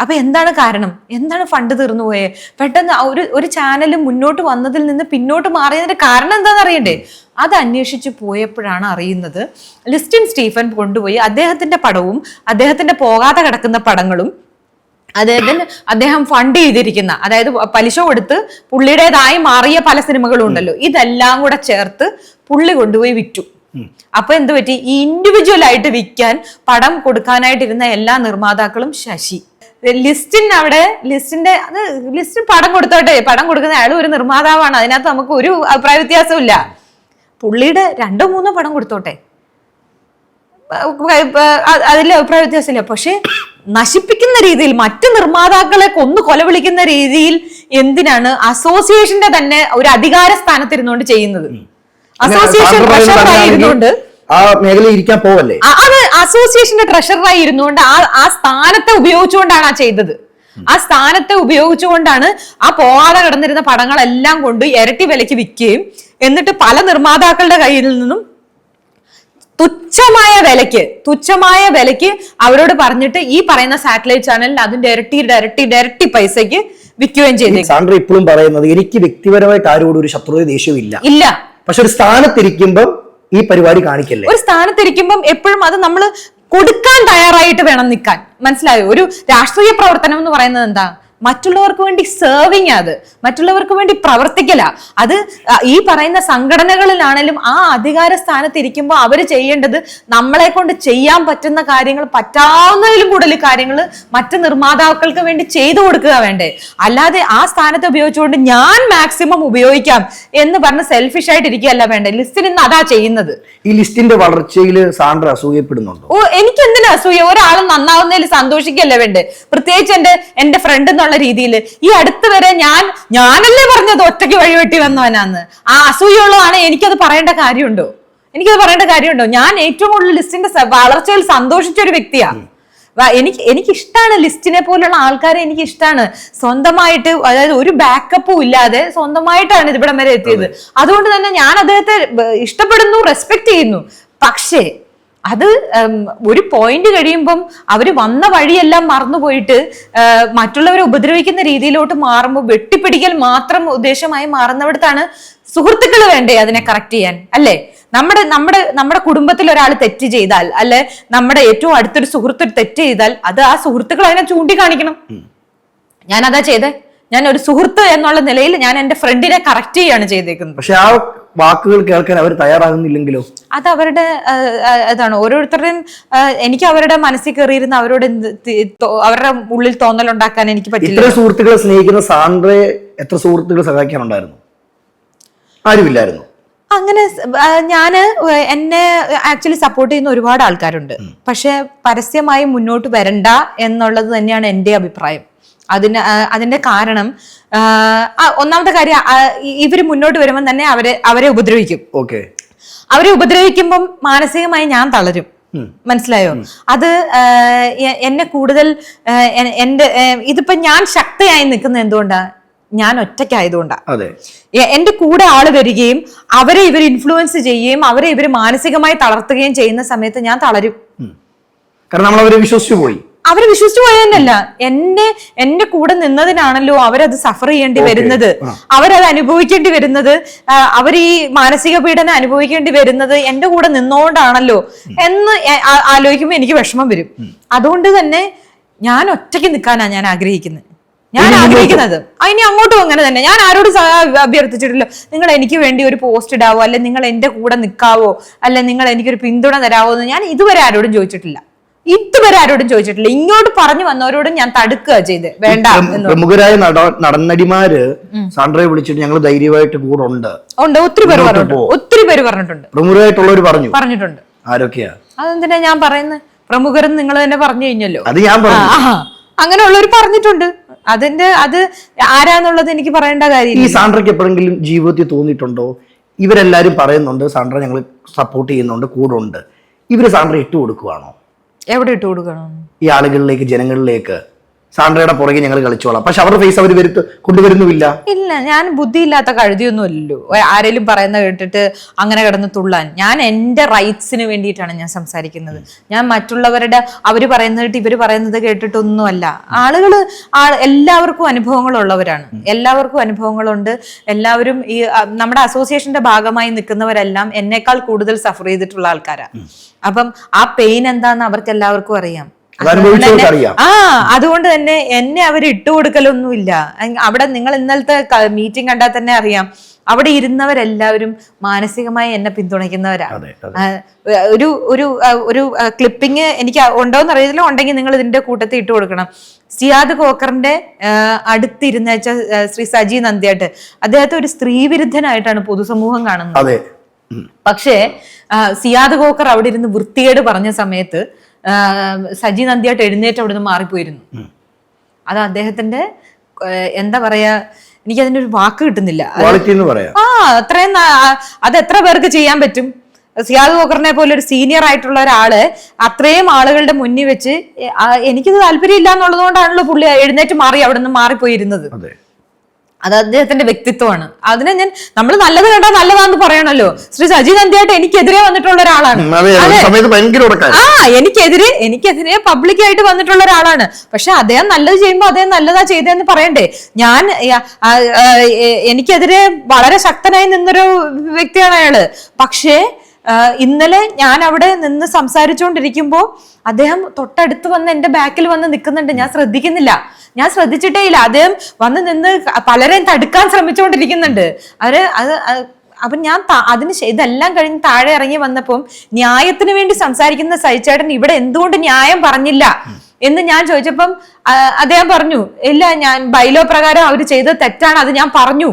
അപ്പൊ എന്താണ് കാരണം? എന്താണ് ഫണ്ട് തീർന്നു പോയേ? പെട്ടെന്ന് ഒരു ചാനൽ മുന്നോട്ട് വന്നതിൽ നിന്ന് പിന്നോട്ട് മാറിയതിന്റെ കാരണം എന്താണെന്ന് അറിയണ്ടേ? അത് അന്വേഷിച്ചു പോയപ്പോഴാണ് അറിയുന്നത് ലിസ്റ്റിൻ സ്റ്റീഫൻ കൊണ്ടുപോയി അദ്ദേഹത്തിന്റെ പടവും അദ്ദേഹത്തിന്റെ പോകാതെ കിടക്കുന്ന പടങ്ങളും അദ്ദേഹം ഫണ്ട് ചെയ്തിരിക്കുന്ന, അതായത് പലിശ കൊടുത്ത് പുള്ളിയുടേതായി മാറിയ പല സിനിമകളും ഉണ്ടല്ലോ, ഇതെല്ലാം കൂടെ ചേർത്ത് പുള്ളി കൊണ്ടുപോയി വിറ്റു. അപ്പൊ എന്ത് പറ്റി? ഈ ഇൻഡിവിജ്വൽ ആയിട്ട് വിൽക്കാൻ പടം കൊടുക്കാനായിട്ടിരുന്ന എല്ലാ നിർമ്മാതാക്കളും ശശി ലിസ്റ്റിൻ പടം കൊടുത്തോട്ടെ, പടം കൊടുക്കുന്ന അയാൾ ഒരു നിർമ്മാതാവാണ്, അതിനകത്ത് നമുക്ക് ഒരു അഭിപ്രായ വ്യത്യാസവും ഇല്ല. പുള്ളിയുടെ 2-3 പടം കൊടുത്തോട്ടെ, അതിൽ അഭിപ്രായ വ്യത്യാസമില്ല. പക്ഷെ നശിപ്പിക്കുന്ന രീതിയിൽ, മറ്റു നിർമ്മാതാക്കളെ കൊലവിളിക്കുന്ന രീതിയിൽ എന്തിനാണ് അസോസിയേഷന്റെ തന്നെ ഒരു അധികാര സ്ഥാനത്തിരുന്നുകൊണ്ട് ചെയ്യുന്നത്? അസോസിയേഷൻ ട്രഷററായി ഇരുന്നുകൊണ്ട് ആ മേഖലയിൽ ഇരിക്കാൻ പോവല്ലേ? അത് അസോസിയേഷന്റെ ട്രഷററായി ഇരുന്നുകൊണ്ട് ആ സ്ഥാനത്തെ ഉപയോഗിച്ചുകൊണ്ടാണ് ആ ചെയ്തത്. ആ സ്ഥാനത്തെ ഉപയോഗിച്ചുകൊണ്ടാണ് ആ പോകാതെ കിടന്നിരുന്ന പടങ്ങളെല്ലാം കൊണ്ട് ഇരട്ടി വിലയ്ക്ക് വിൽക്കുകയും എന്നിട്ട് പല നിർമ്മാതാക്കളുടെ കയ്യിൽ നിന്നും തുച്ഛമായ വിലയ്ക്ക് അവരോട് പറഞ്ഞിട്ട് ഈ പറയുന്ന സാറ്റലൈറ്റ് ചാനലിൽ അതിന്റെ ഇരട്ടി പൈസയ്ക്ക് വിൽക്കുകയും ചെയ്തു. സാൻഡ്ര ഇപ്പോഴും പറയുന്നത് എനിക്ക് വ്യക്തിപരമായിട്ട് ആരോടും ഒരു ശത്രുത ദേഷ്യവും ഇല്ല. പക്ഷെ ഒരു സ്ഥാനത്തിരിക്കുമ്പം ഈ പരിപാടി കാണിക്കല്ലേ? ഒരു സ്ഥാനത്തിരിക്കുമ്പം എപ്പോഴും അത് നമ്മൾ കൊടുക്കാൻ തയ്യാറായിട്ട് വേണം നിൽക്കാൻ. മനസ്സിലായോ? ഒരു രാഷ്ട്രീയ പ്രവർത്തനം എന്ന് പറയുന്നത് എന്താ? മറ്റുള്ളവർക്ക് വേണ്ടി സെർവിങ്, അത് മറ്റുള്ളവർക്ക് വേണ്ടി പ്രവർത്തിക്കല. അത് ഈ പറയുന്ന സംഘടനകളിലാണെങ്കിലും ആ അധികാര സ്ഥാനത്ത് ഇരിക്കുമ്പോൾ അവർ ചെയ്യേണ്ടത് നമ്മളെ കൊണ്ട് ചെയ്യാൻ പറ്റുന്ന കാര്യങ്ങൾ, പറ്റാവുന്നതിലും കൂടുതൽ കാര്യങ്ങൾ മറ്റു നിർമ്മാതാക്കൾക്ക് വേണ്ടി ചെയ്തു കൊടുക്കുക വേണ്ടേ? അല്ലാതെ ആ സ്ഥാനത്ത് ഉപയോഗിച്ചുകൊണ്ട് ഞാൻ മാക്സിമം ഉപയോഗിക്കാം എന്ന് പറഞ്ഞ് സെൽഫിഷ് ആയിട്ട് ഇരിക്കുകയല്ല വേണ്ടേ. ലിസ്റ്റിൽ നിന്ന് അതാ ചെയ്യുന്നത്. ഈ ലിസ്റ്റിന്റെ വളർച്ചയിൽ സാൻഡ്ര അസൂയപ്പെടുന്നുണ്ടോ? എനിക്ക് എന്തിനാ അസൂയ? ഒരാൾ നന്നാവുന്നതിൽ സന്തോഷിക്കല്ലേ വേണ്ടേ? പ്രത്യേകിച്ച് എന്റെ ഫ്രണ്ട് എന്നുള്ള രീതിയിൽ ഈ അടുത്ത് വരെ ഞാനല്ലേ പറഞ്ഞത് ഒറ്റയ്ക്ക് വഴിവെട്ടി വന്നവനാന്ന്. ആ അസൂയുള്ളതാണ്. എനിക്കത് പറയേണ്ട കാര്യമുണ്ടോ? ഞാൻ ഏറ്റവും കൂടുതൽ ലിസ്റ്റിന്റെ വളർച്ചയിൽ സന്തോഷിച്ച ഒരു വ്യക്തിയാണ്. എനിക്കിഷ്ടമാണ് ലിസ്റ്റിനെ പോലുള്ള ആൾക്കാരെ. എനിക്കിഷ്ടമാണ് സ്വന്തമായിട്ട്, അതായത് ഒരു ബാക്കപ്പും ഇല്ലാതെ സ്വന്തമായിട്ടാണ് ഇവിടം വരെ എത്തിയത്. അതുകൊണ്ട് തന്നെ ഞാൻ അദ്ദേഹത്തെ ഇഷ്ടപ്പെടുന്നു, റെസ്പെക്ട് ചെയ്യുന്നു. പക്ഷേ അത് ഒരു പോയിന്റ് കഴിയുമ്പം അവര് വന്ന വഴിയെല്ലാം മറന്നുപോയിട്ട് മറ്റുള്ളവരെ ഉപദ്രവിക്കുന്ന രീതിയിലോട്ട് മാറുമ്പോൾ വെട്ടിപ്പിടിക്കൽ മാത്രം ഉദ്ദേശമായി മാറുന്നിടത്താണ് സുഹൃത്തുക്കൾ വേണ്ടേ അതിനെ കറക്റ്റ് ചെയ്യാൻ, അല്ലേ? നമ്മുടെ കുടുംബത്തിൽ ഒരാൾ തെറ്റ് ചെയ്താൽ, അല്ലെ നമ്മുടെ ഏറ്റവും അടുത്തൊരു സുഹൃത്ത് തെറ്റ് ചെയ്താൽ അത് ആ സുഹൃത്തുക്കൾ അതിനെ ചൂണ്ടിക്കാണിക്കണം. ഞാൻ അതാ ചെയ്തേ. ഞാൻ ഒരു സുഹൃത്ത് എന്നുള്ള നിലയിൽ ഞാൻ എന്റെ ഫ്രണ്ടിനെ കറക്റ്റ് ചെയ്യാണ് ചെയ്തേക്കുന്നത്. പക്ഷെ ആ വാക്കുകൾ കേൾക്കാൻ അവർ തയ്യാറാകുന്നില്ലെങ്കിലോ? അത് അവരുടെ ഇതാണ്. ഓരോരുത്തരുടെയും എനിക്ക് അവരുടെ മനസ്സിൽ കയറിയിരുന്ന അവരോട് അവരുടെ ഉള്ളിൽ തോന്നലുണ്ടാക്കാൻ എനിക്ക് പറ്റില്ല. ഇത്ര സുഹൃത്തുക്കളെ സ്നേഹിക്കുന്ന സാന്ദ്രയെ എത്ര സുഹൃത്തുക്കൾ സഹായിക്കാനുണ്ടായിരുന്നു? ആരുമില്ലായിരുന്നു. അങ്ങനെ എന്നെ ആക്ച്വലി സപ്പോർട്ട് ചെയ്യുന്ന ഒരുപാട് ആൾക്കാരുണ്ട്. പക്ഷെ പരസ്യമായി മുന്നോട്ട് വരണ്ട എന്നുള്ളത് തന്നെയാണ് എൻ്റെ അഭിപ്രായം. അതിന്റെ കാരണം ഒന്നാമത്തെ കാര്യം, ഇവര് മുന്നോട്ട് വരുമ്പോൾ തന്നെ അവരെ ഉപദ്രവിക്കും. ഓക്കെ, അവരെ ഉപദ്രവിക്കുമ്പം മാനസികമായി ഞാൻ തളരും. മനസ്സിലായോ? അത് എന്നെ കൂടുതൽ ഇതിപ്പോ ഞാൻ ശക്തയായി നിൽക്കുന്നത് എന്തുകൊണ്ടാ? ഞാൻ ഒറ്റയ്ക്കായതുകൊണ്ടാ. എന്റെ കൂടെ ആള് വരികയും അവരെ ഇവർ ഇൻഫ്ലുവൻസ് ചെയ്യുകയും അവരെ ഇവർ മാനസികമായി തളർത്തുകയും ചെയ്യുന്ന സമയത്ത് ഞാൻ തളരും. കാരണം നമ്മൾ അവരെ വിശ്വസിച്ചു പോയി. അവര് വിശ്വസിച്ചു പോയതല്ല, എന്റെ കൂടെ നിന്നതിനാണല്ലോ അവരത് സഫർ ചെയ്യേണ്ടി വരുന്നത്, അവരത് അനുഭവിക്കേണ്ടി വരുന്നത്, അവർ ഈ മാനസിക പീഡനം അനുഭവിക്കേണ്ടി വരുന്നത് എന്റെ കൂടെ നിന്നോണ്ടാണല്ലോ എന്ന് ആലോചിക്കുമ്പോൾ എനിക്ക് വിഷമം വരും. അതുകൊണ്ട് തന്നെ ഞാൻ ഒറ്റയ്ക്ക് നിൽക്കാനാണ് ഞാൻ ആഗ്രഹിക്കുന്നത്. ഇനി അങ്ങോട്ടും അങ്ങനെ തന്നെ. ഞാൻ ആരോട് അഭ്യർത്ഥിച്ചിട്ടില്ല നിങ്ങൾ എനിക്ക് വേണ്ടി ഒരു പോസ്റ്റ് ഇടാവോ, അല്ലെ നിങ്ങൾ എന്റെ കൂടെ നിൽക്കാവോ, അല്ലെ നിങ്ങൾ എനിക്കൊരു പിന്തുണ തരാവോ എന്ന് ഞാൻ ഇതുവരെ ആരോടും ചോദിച്ചിട്ടില്ല. ഇങ്ങോട്ട് പറഞ്ഞു വന്നവരോടും ഞാൻ തടുക്കുക ചെയ്ത് വേണ്ട. പ്രമുഖരായ നടന്നടിമാര് സാന്ദ്രയെ വിളിച്ചിട്ട് ഞങ്ങൾ ധൈര്യമായിട്ട് കൂടെ ഉണ്ട്. ഒത്തിരി പേര് പറഞ്ഞിട്ടുണ്ട്. പ്രമുഖരായിട്ടുള്ളവർ പറഞ്ഞിട്ടുണ്ട്. ആരൊക്കെയാ? അതെന്തിനാ ഞാൻ പറയുന്നത്? പ്രമുഖരെന്ന് നിങ്ങൾ തന്നെ പറഞ്ഞു കഴിഞ്ഞല്ലോ. അത് ഞാൻ അങ്ങനെയുള്ളവർ പറഞ്ഞിട്ടുണ്ട്. അത് ആരാന്നുള്ളത് എനിക്ക് പറയേണ്ട കാര്യം. ഈ സാന്ദ്രയ്ക്ക് എപ്പോഴെങ്കിലും ജീവിതത്തിൽ തോന്നിയിട്ടുണ്ടോ ഇവരെല്ലാരും പറയുന്നുണ്ട് സാന്ദ്ര ഞങ്ങൾ സപ്പോർട്ട് ചെയ്യുന്നുണ്ട്, കൂടെ ഉണ്ട്, ഇവര് സാന്ദ്ര ഇട്ട് കൊടുക്കുവാണോ? എവിടെ ഇട്ട് കൊടുക്കണം? ഈ ആളുകളിലേക്ക്, ജനങ്ങളിലേക്ക് സാന്ദ്രയുടെ പുറകെ ഞങ്ങൾ കളിച്ചോളാം, പക്ഷെ അവരുടെ ഫേസ് അവർ കൊണ്ടുവരുന്നുമില്ല. ഇല്ല, ഞാൻ ബുദ്ധിയില്ലാത്ത കഴുതിയൊന്നും അല്ലല്ലോ ആരെങ്കിലും പറയുന്ന കേട്ടിട്ട് അങ്ങനെ കിടന്ന് തുള്ളാൻ. ഞാൻ എൻ്റെ റൈറ്റ്സിന് വേണ്ടിയിട്ടാണ് ഞാൻ സംസാരിക്കുന്നത്. ഞാൻ മറ്റുള്ളവരുടെ അവര് പറയുന്നത് ഇവര് പറയുന്നത് കേട്ടിട്ടൊന്നുമല്ല. എല്ലാവർക്കും അനുഭവങ്ങളുള്ളവരാണ്, എല്ലാവർക്കും അനുഭവങ്ങളുണ്ട്. എല്ലാവരും ഈ നമ്മുടെ അസോസിയേഷന്റെ ഭാഗമായി നിൽക്കുന്നവരെല്ലാം എന്നേക്കാൾ കൂടുതൽ സഫർ ചെയ്തിട്ടുള്ള ആൾക്കാരാണ്. അപ്പം ആ പെയിൻ എന്താന്ന് അവർക്ക് എല്ലാവർക്കും അറിയാം. അതുകൊണ്ട് തന്നെ എന്നെ അവർ ഇട്ടുകൊടുക്കലൊന്നുമില്ല. അവിടെ നിങ്ങൾ ഇന്നലത്തെ മീറ്റിംഗ് കണ്ടാൽ തന്നെ അറിയാം, അവിടെ ഇരുന്നവരെല്ലാവരും മാനസികമായി എന്നെ പിന്തുണയ്ക്കുന്നവരാണ്. ഒരു ക്ലിപ്പിംഗ് എനിക്ക് ഉണ്ടോന്ന് അറിയില്ല, ഉണ്ടെങ്കിൽ നിങ്ങൾ ഇതിന്റെ കൂട്ടത്തിൽ ഇട്ട് കൊടുക്കണം. സിയാദ് കോക്കറിന്റെ അടുത്തിരുന്ന ശ്രീ സജി നന്ദ്യാട്ട്, അദ്ദേഹത്തെ ഒരു സ്ത്രീ വിരുദ്ധനായിട്ടാണ് പൊതുസമൂഹം കാണുന്നത്. പക്ഷേ സിയാദ് കോക്കർ അവിടെ ഇരുന്ന് വൃത്തികേട് പറഞ്ഞ സമയത്ത് സജി നന്ദ്യാട്ട് എഴുന്നേറ്റ് അവിടെ നിന്ന് മാറിപ്പോയിരുന്നു. അത് അദ്ദേഹത്തിന്റെ എന്താ പറയാ, എനിക്ക് അതിന്റെ ഒരു വാക്ക് കിട്ടുന്നില്ല. അത്രയും അത് എത്ര പേർക്ക് ചെയ്യാൻ പറ്റും? സിയാദ് കോക്കറിനെ പോലെ ഒരു സീനിയർ ആയിട്ടുള്ള ഒരാള് അത്രയും ആളുകളുടെ മുന്നിൽ വെച്ച് എനിക്കിത് താല്പര്യം ഇല്ല എന്നുള്ളത് കൊണ്ടാണല്ലോ പുള്ളി എഴുന്നേറ്റ് മാറി അവിടെ നിന്ന് മാറിപ്പോയിരുന്നത്. അത് അദ്ദേഹത്തിന്റെ വ്യക്തിത്വമാണ്. അതിനെ നമ്മൾ നല്ലത് കണ്ടാൽ നല്ലതാന്ന് പറയണല്ലോ. ശ്രീ സജി നന്ദ്യാട്ട് എനിക്കെതിരെ വന്നിട്ടുള്ള ഒരാളാണ്. എനിക്കെതിരെ പബ്ലിക്കായിട്ട് വന്നിട്ടുള്ള ഒരാളാണ്. പക്ഷെ അദ്ദേഹം നല്ലത് ചെയ്യുമ്പോൾ അദ്ദേഹം നല്ലതാ ചെയ്തതെന്ന് പറയണ്ടേ? ഞാൻ എനിക്കെതിരെ വളരെ ശക്തനായി നിന്നൊരു വ്യക്തിയാണ് അയാള്. പക്ഷേ ഇന്നലെ ഞാൻ അവിടെ നിന്ന് സംസാരിച്ചുകൊണ്ടിരിക്കുമ്പോ അദ്ദേഹം തൊട്ടടുത്ത് വന്ന് എന്റെ ബാക്കിൽ വന്ന് നിൽക്കുന്നുണ്ട്. ഞാൻ ശ്രദ്ധിച്ചിട്ടേ ഇല്ല. അദ്ദേഹം വന്ന് നിന്ന് പലരെയും തടുക്കാൻ ശ്രമിച്ചുകൊണ്ടിരിക്കുന്നുണ്ട്. അപ്പൊ ഞാൻ ഇതെല്ലാം കഴിഞ്ഞ് താഴെ ഇറങ്ങി വന്നപ്പം ന്യായത്തിന് വേണ്ടി സംസാരിക്കുന്ന സജിച്ചേട്ടൻ ഇവിടെ എന്തുകൊണ്ട് ന്യായം പറഞ്ഞില്ല എന്ന് ഞാൻ ചോദിച്ചപ്പം അദ്ദേഹം പറഞ്ഞു, ഇല്ല ഞാൻ ബൈലോ പ്രകാരം അവര് ചെയ്തത് തെറ്റാണ്, അത് ഞാൻ പറഞ്ഞു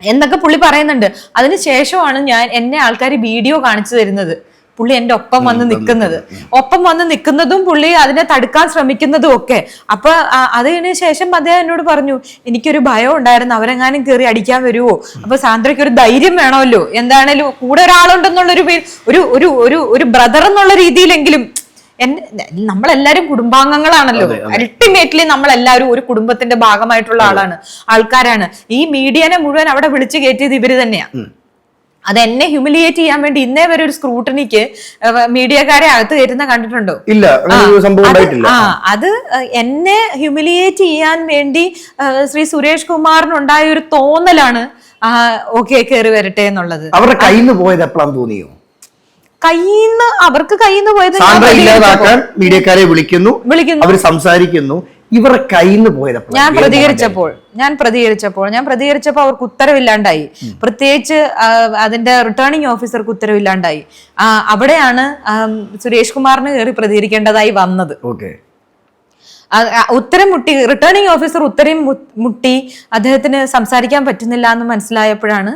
എന്നൊക്കെ പുള്ളി പറയുന്നുണ്ട്. അതിനുശേഷമാണ് എന്നെ ആൾക്കാർ വീഡിയോ കാണിച്ചു തരുന്നത്. പുള്ളി എന്റെ ഒപ്പം വന്ന് നിൽക്കുന്നതും പുള്ളി അതിനെ തടുക്കാൻ ശ്രമിക്കുന്നതും ഒക്കെ. അപ്പൊ അതിന് ശേഷം അദ്ദേഹം എന്നോട് പറഞ്ഞു, എനിക്കൊരു ഭയം ഉണ്ടായിരുന്നു, അവരെങ്ങാനും കയറി അടിക്കാൻ വരുമോ, അപ്പൊ സാന്ദ്രയ്ക്ക് ഒരു ധൈര്യം വേണമല്ലോ, എന്താണേലും കൂടെ ഒരാളുണ്ടെന്നുള്ളൊരു ഒരു ബ്രദർ എന്നുള്ള രീതിയിലെങ്കിലും. നമ്മളെല്ലാരും കുടുംബാംഗങ്ങളാണല്ലോ. അൾട്ടിമേറ്റ്ലി നമ്മളെല്ലാവരും ഒരു കുടുംബത്തിന്റെ ഭാഗമായിട്ടുള്ള ആൾക്കാരാണ്. ഈ മീഡിയനെ മുഴുവൻ അവിടെ വിളിച്ചു കയറ്റിയത് ഇവര് തന്നെയാണ്. അത് എന്നെ ഹ്യൂമിലിയേറ്റ് ചെയ്യാൻ വേണ്ടി ഇന്നേ വരെ ഒരു സ്ക്രൂട്ടണിക്ക് മീഡിയക്കാരെ അകത്ത് കയറ്റുന്ന കണ്ടിട്ടുണ്ടോ? ഇല്ല. അത് എന്നെ ഹ്യൂമിലിയേറ്റ് ചെയ്യാൻ വേണ്ടി ശ്രീ സുരേഷ് കുമാറിനുണ്ടായ ഒരു തോന്നലാണ് ഓക്കെ കയറി വരട്ടെ എന്നുള്ളത്. അവരുടെ കയ്യിൽ നിന്ന് പോയത് എപ്പോഴാണ് തോന്നിയോ? അവർക്ക് കയ്യിൽ നിന്ന് പോയത് മീഡിയക്കാരെ വിളിക്കുന്നു, അവർ സംസാരിക്കുന്നു. ഇവരുടെ കയ്യിൽ നിന്ന് പോയത് ഞാൻ പ്രതികരിച്ചപ്പോൾ അവർക്ക് ഉത്തരവില്ലാണ്ടായി. പ്രത്യേകിച്ച് അതിന്റെ റിട്ടേണിംഗ് ഓഫീസർക്ക് ഉത്തരവില്ലാണ്ടായി. അവിടെയാണ് സുരേഷ് കുമാറിന് കയറി പ്രതികരിക്കേണ്ടതായി വന്നത്. റിട്ടേണിംഗ് ഓഫീസർ ഉത്തരം മുട്ടി അദ്ദേഹത്തിന് സംസാരിക്കാൻ പറ്റുന്നില്ല എന്ന് മനസ്സിലായപ്പോഴാണ്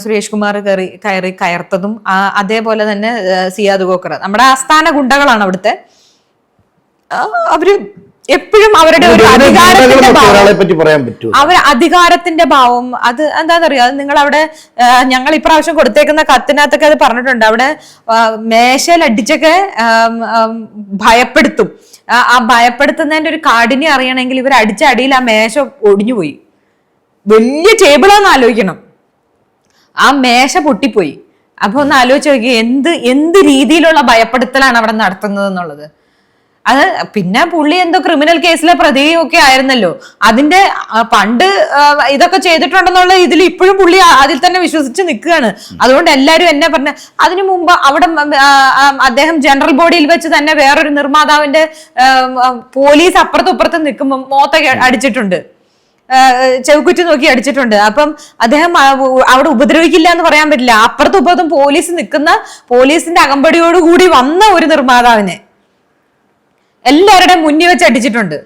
സുരേഷ് കുമാർ കയർത്തതും. അതേപോലെ തന്നെ സിയാദ് ഖോക്കർ, നമ്മുടെ ആസ്ഥാന ഗുണ്ടകളാണ് അവിടുത്തെ. അവര് എപ്പോഴും അവരുടെ ഒരു അധികാരത്തിന്റെ ഭാവം അത് എന്താണെന്നറിയോ, അത് നിങ്ങൾ അവിടെ ഞങ്ങൾ ഇപ്രാവശ്യം കൊടുത്തേക്കുന്ന കത്തിനകത്തൊക്കെ അത് പറഞ്ഞിട്ടുണ്ട്. അവിടെ മേശയിൽ അടിച്ചൊക്കെ ഭയപ്പെടുത്തും. ആ ഭയപ്പെടുത്തുന്നതിന്റെ ഒരു കാഠിന്യം അറിയണമെങ്കിൽ ഇവർ അടിച്ച അടിയിൽ ആ മേശ ഒടിഞ്ഞുപോയി. വലിയ ടേബിളാന്ന് ആലോചിക്കണം, ആ മേശ പൊട്ടിപ്പോയി. അപ്പൊ ഒന്ന് ആലോചിച്ച് നോക്കി എന്ത് രീതിയിലുള്ള ഭയപ്പെടുത്തലാണ് അവിടെ നടത്തുന്നത് എന്നുള്ളത്. അത് പിന്നെ പുള്ളി എന്തോ ക്രിമിനൽ കേസിലെ പ്രതിയൊക്കെ ആയിരുന്നല്ലോ. അതിന്റെ പണ്ട് ഇതൊക്കെ ചെയ്തിട്ടുണ്ടെന്നുള്ള ഇതിൽ ഇപ്പോഴും പുള്ളി അതിൽ തന്നെ വിശ്വസിച്ച് നിൽക്കുകയാണ്. അതുകൊണ്ട് എല്ലാരും എന്നെ പറഞ്ഞ അതിനു മുമ്പ് അവിടെ അദ്ദേഹം ജനറൽ ബോഡിയിൽ വെച്ച് തന്നെ വേറൊരു നിർമ്മാതാവിന്റെ പോലീസ് അപ്പുറത്തും ഇപ്പുറത്തും നിൽക്കുമ്പോൾ മോത്തൊക്കെ അടിച്ചിട്ടുണ്ട്, ചെവുക്കുറ്റി നോക്കി അടിച്ചിട്ടുണ്ട്. അപ്പം അദ്ദേഹം അവിടെ ഉപദ്രവിക്കില്ല എന്ന് പറയാൻ പറ്റില്ല. അപ്പുറത്തും ഇപ്പുറത്തും പോലീസ് നിൽക്കുന്ന പോലീസിന്റെ അകമ്പടിയോടുകൂടി വന്ന ഒരു നിർമ്മാതാവിനെ എല്ലാവരുടെയും മുന്നിൽ വെച്ച് അടിച്ചിട്ടുണ്ട്.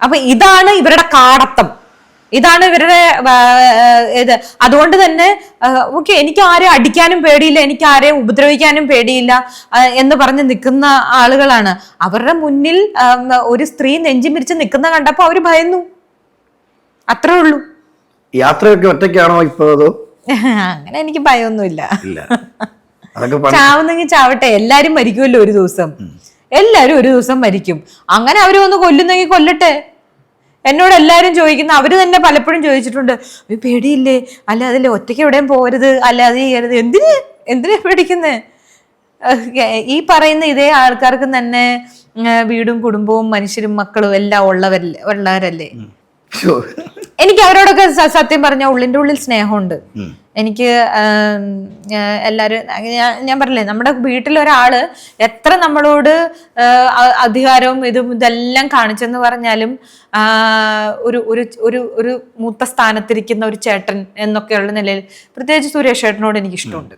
അപ്പൊ ഇതാണ് ഇവരുടെ കാടത്തം, ഇതാണ് ഇവരുടെ ഇത്. അതുകൊണ്ട് തന്നെ ഓക്കെ, എനിക്ക് ആരെയും അടിക്കാനും പേടിയില്ല, എനിക്ക് ആരെയും ഉപദ്രവിക്കാനും പേടിയില്ല എന്ന് പറഞ്ഞ് നിൽക്കുന്ന ആളുകളാണ്. അവരുടെ മുന്നിൽ ഒരു സ്ത്രീ നെഞ്ചി മിരിച്ച് നിൽക്കുന്ന കണ്ടപ്പോ അവര് ഭയന്നു, അത്രേ ഉള്ളൂ. യാത്രയൊക്കെ ഒറ്റയ്ക്കാണോ ഇപ്പൊ? അങ്ങനെ എനിക്ക് ഭയമൊന്നുമില്ല. ചാവുന്നെങ്കിൽ ചാവട്ടെ, എല്ലാരും മരിക്കുമല്ലോ ഒരു ദിവസം, എല്ലാരും ഒരു ദിവസം മരിക്കും. അങ്ങനെ അവര് വന്ന് കൊല്ലുന്നെങ്കിൽ കൊല്ലട്ടെ. എന്നോട് എല്ലാരും ചോദിക്കുന്ന, അവര് തന്നെ പലപ്പോഴും ചോദിച്ചിട്ടുണ്ട്, പേടിയില്ലേ, അല്ല അതിലെ ഒറ്റയ്ക്ക് എവിടെയും പോരുത്, അല്ല അത് ചെയ്യരുത്. എന്തിനാ പേടിക്കുന്നേ? ഈ പറയുന്ന ഇതേ ആൾക്കാർക്ക് തന്നെ വീടും കുടുംബവും മനുഷ്യരും മക്കളും എല്ലാം ഉള്ളവരല്ലേ. എനിക്ക് അവരോടൊക്കെ സത്യം പറഞ്ഞ ഉള്ളിന്റെ ഉള്ളിൽ സ്നേഹമുണ്ട്. എനിക്ക് എല്ലാരും, ഞാൻ പറഞ്ഞില്ലേ, നമ്മുടെ വീട്ടിലൊരാള് എത്ര നമ്മളോട് അധികാരവും ഇതെല്ലാം കാണിച്ചെന്ന് പറഞ്ഞാലും ഒരു ഒരു ഒരു ഒരു മൂത്ത സ്ഥാനത്തിരിക്കുന്ന ഒരു ചേട്ടൻ എന്നൊക്കെയുള്ള നിലയിൽ പ്രത്യേകിച്ച് സുരേഷ് ചേട്ടനോട് എനിക്ക് ഇഷ്ടമുണ്ട്.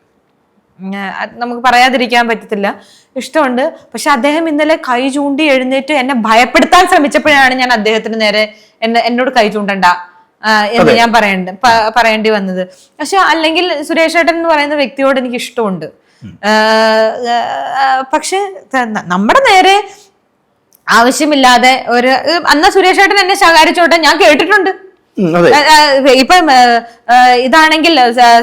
നമുക്ക് പറയാതിരിക്കാൻ പറ്റത്തില്ല, ഇഷ്ടമുണ്ട്. പക്ഷെ അദ്ദേഹം ഇന്നലെ കൈ ചൂണ്ടി എഴുന്നേറ്റ് എന്നെ ഭയപ്പെടുത്താൻ ശ്രമിച്ചപ്പോഴാണ് ഞാൻ അദ്ദേഹത്തിന് നേരെ എന്നോട് കൈ ചൂണ്ടണ്ട എന്ന് ഞാൻ പറയേണ്ടി വന്നത്. പക്ഷെ അല്ലെങ്കിൽ സുരേഷ് ഏട്ടൻ എന്ന് പറയുന്ന വ്യക്തിയോട് എനിക്ക് ഇഷ്ടമുണ്ട്. പക്ഷെ നമ്മുടെ നേരെ ആവശ്യമില്ലാതെ അന്ന് സുരേഷ് ഏട്ടൻ എന്നെ ശകാരിച്ചോട്ടെ, ഞാൻ കേട്ടിട്ടുണ്ട്. ഇപ്പൊ ഇതാണെങ്കിൽ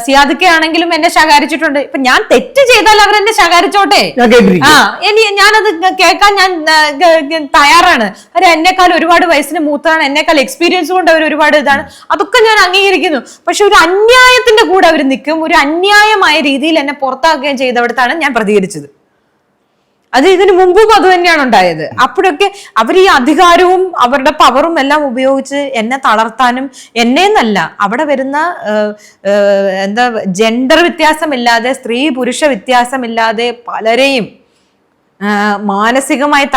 സിയാദിക്ക ആണെങ്കിലും എന്നെ ശകാരിച്ചിട്ടുണ്ട്. ഇപ്പൊ ഞാൻ തെറ്റ് ചെയ്താൽ അവരെന്നെ ശകാരിച്ചോട്ടെ, ഞാനത് കേൾക്കാൻ ഞാൻ തയ്യാറാണ്. എന്നെക്കാൾ ഒരുപാട് വയസ്സിന് മൂത്താണ്, എന്നെക്കാൾ എക്സ്പീരിയൻസ് കൊണ്ട് അവർ ഒരുപാട് ഇതാണ്, അതൊക്കെ ഞാൻ അംഗീകരിക്കുന്നു. പക്ഷെ ഒരു അന്യായത്തിന്റെ കൂടെ അവർ നിൽക്കും, ഒരു അന്യായമായ രീതിയിൽ എന്നെ പുറത്താക്കുകയും ചെയ്തവിടത്താണ് ഞാൻ പ്രതികരിച്ചത്. അത് ഇതിനു മുമ്പും അത് തന്നെയാണ് ഉണ്ടായത്. അപ്പോഴൊക്കെ അവർ ഈ അധികാരവും അവരുടെ പവറും എല്ലാം ഉപയോഗിച്ച് എന്നെ തളർത്താനും, എന്നെന്നല്ല അവിടെ വരുന്ന ജെൻഡർ വ്യത്യാസമില്ലാതെ, സ്ത്രീ പുരുഷ വ്യത്യാസമില്ലാതെ പലരെയും മാനസികമായി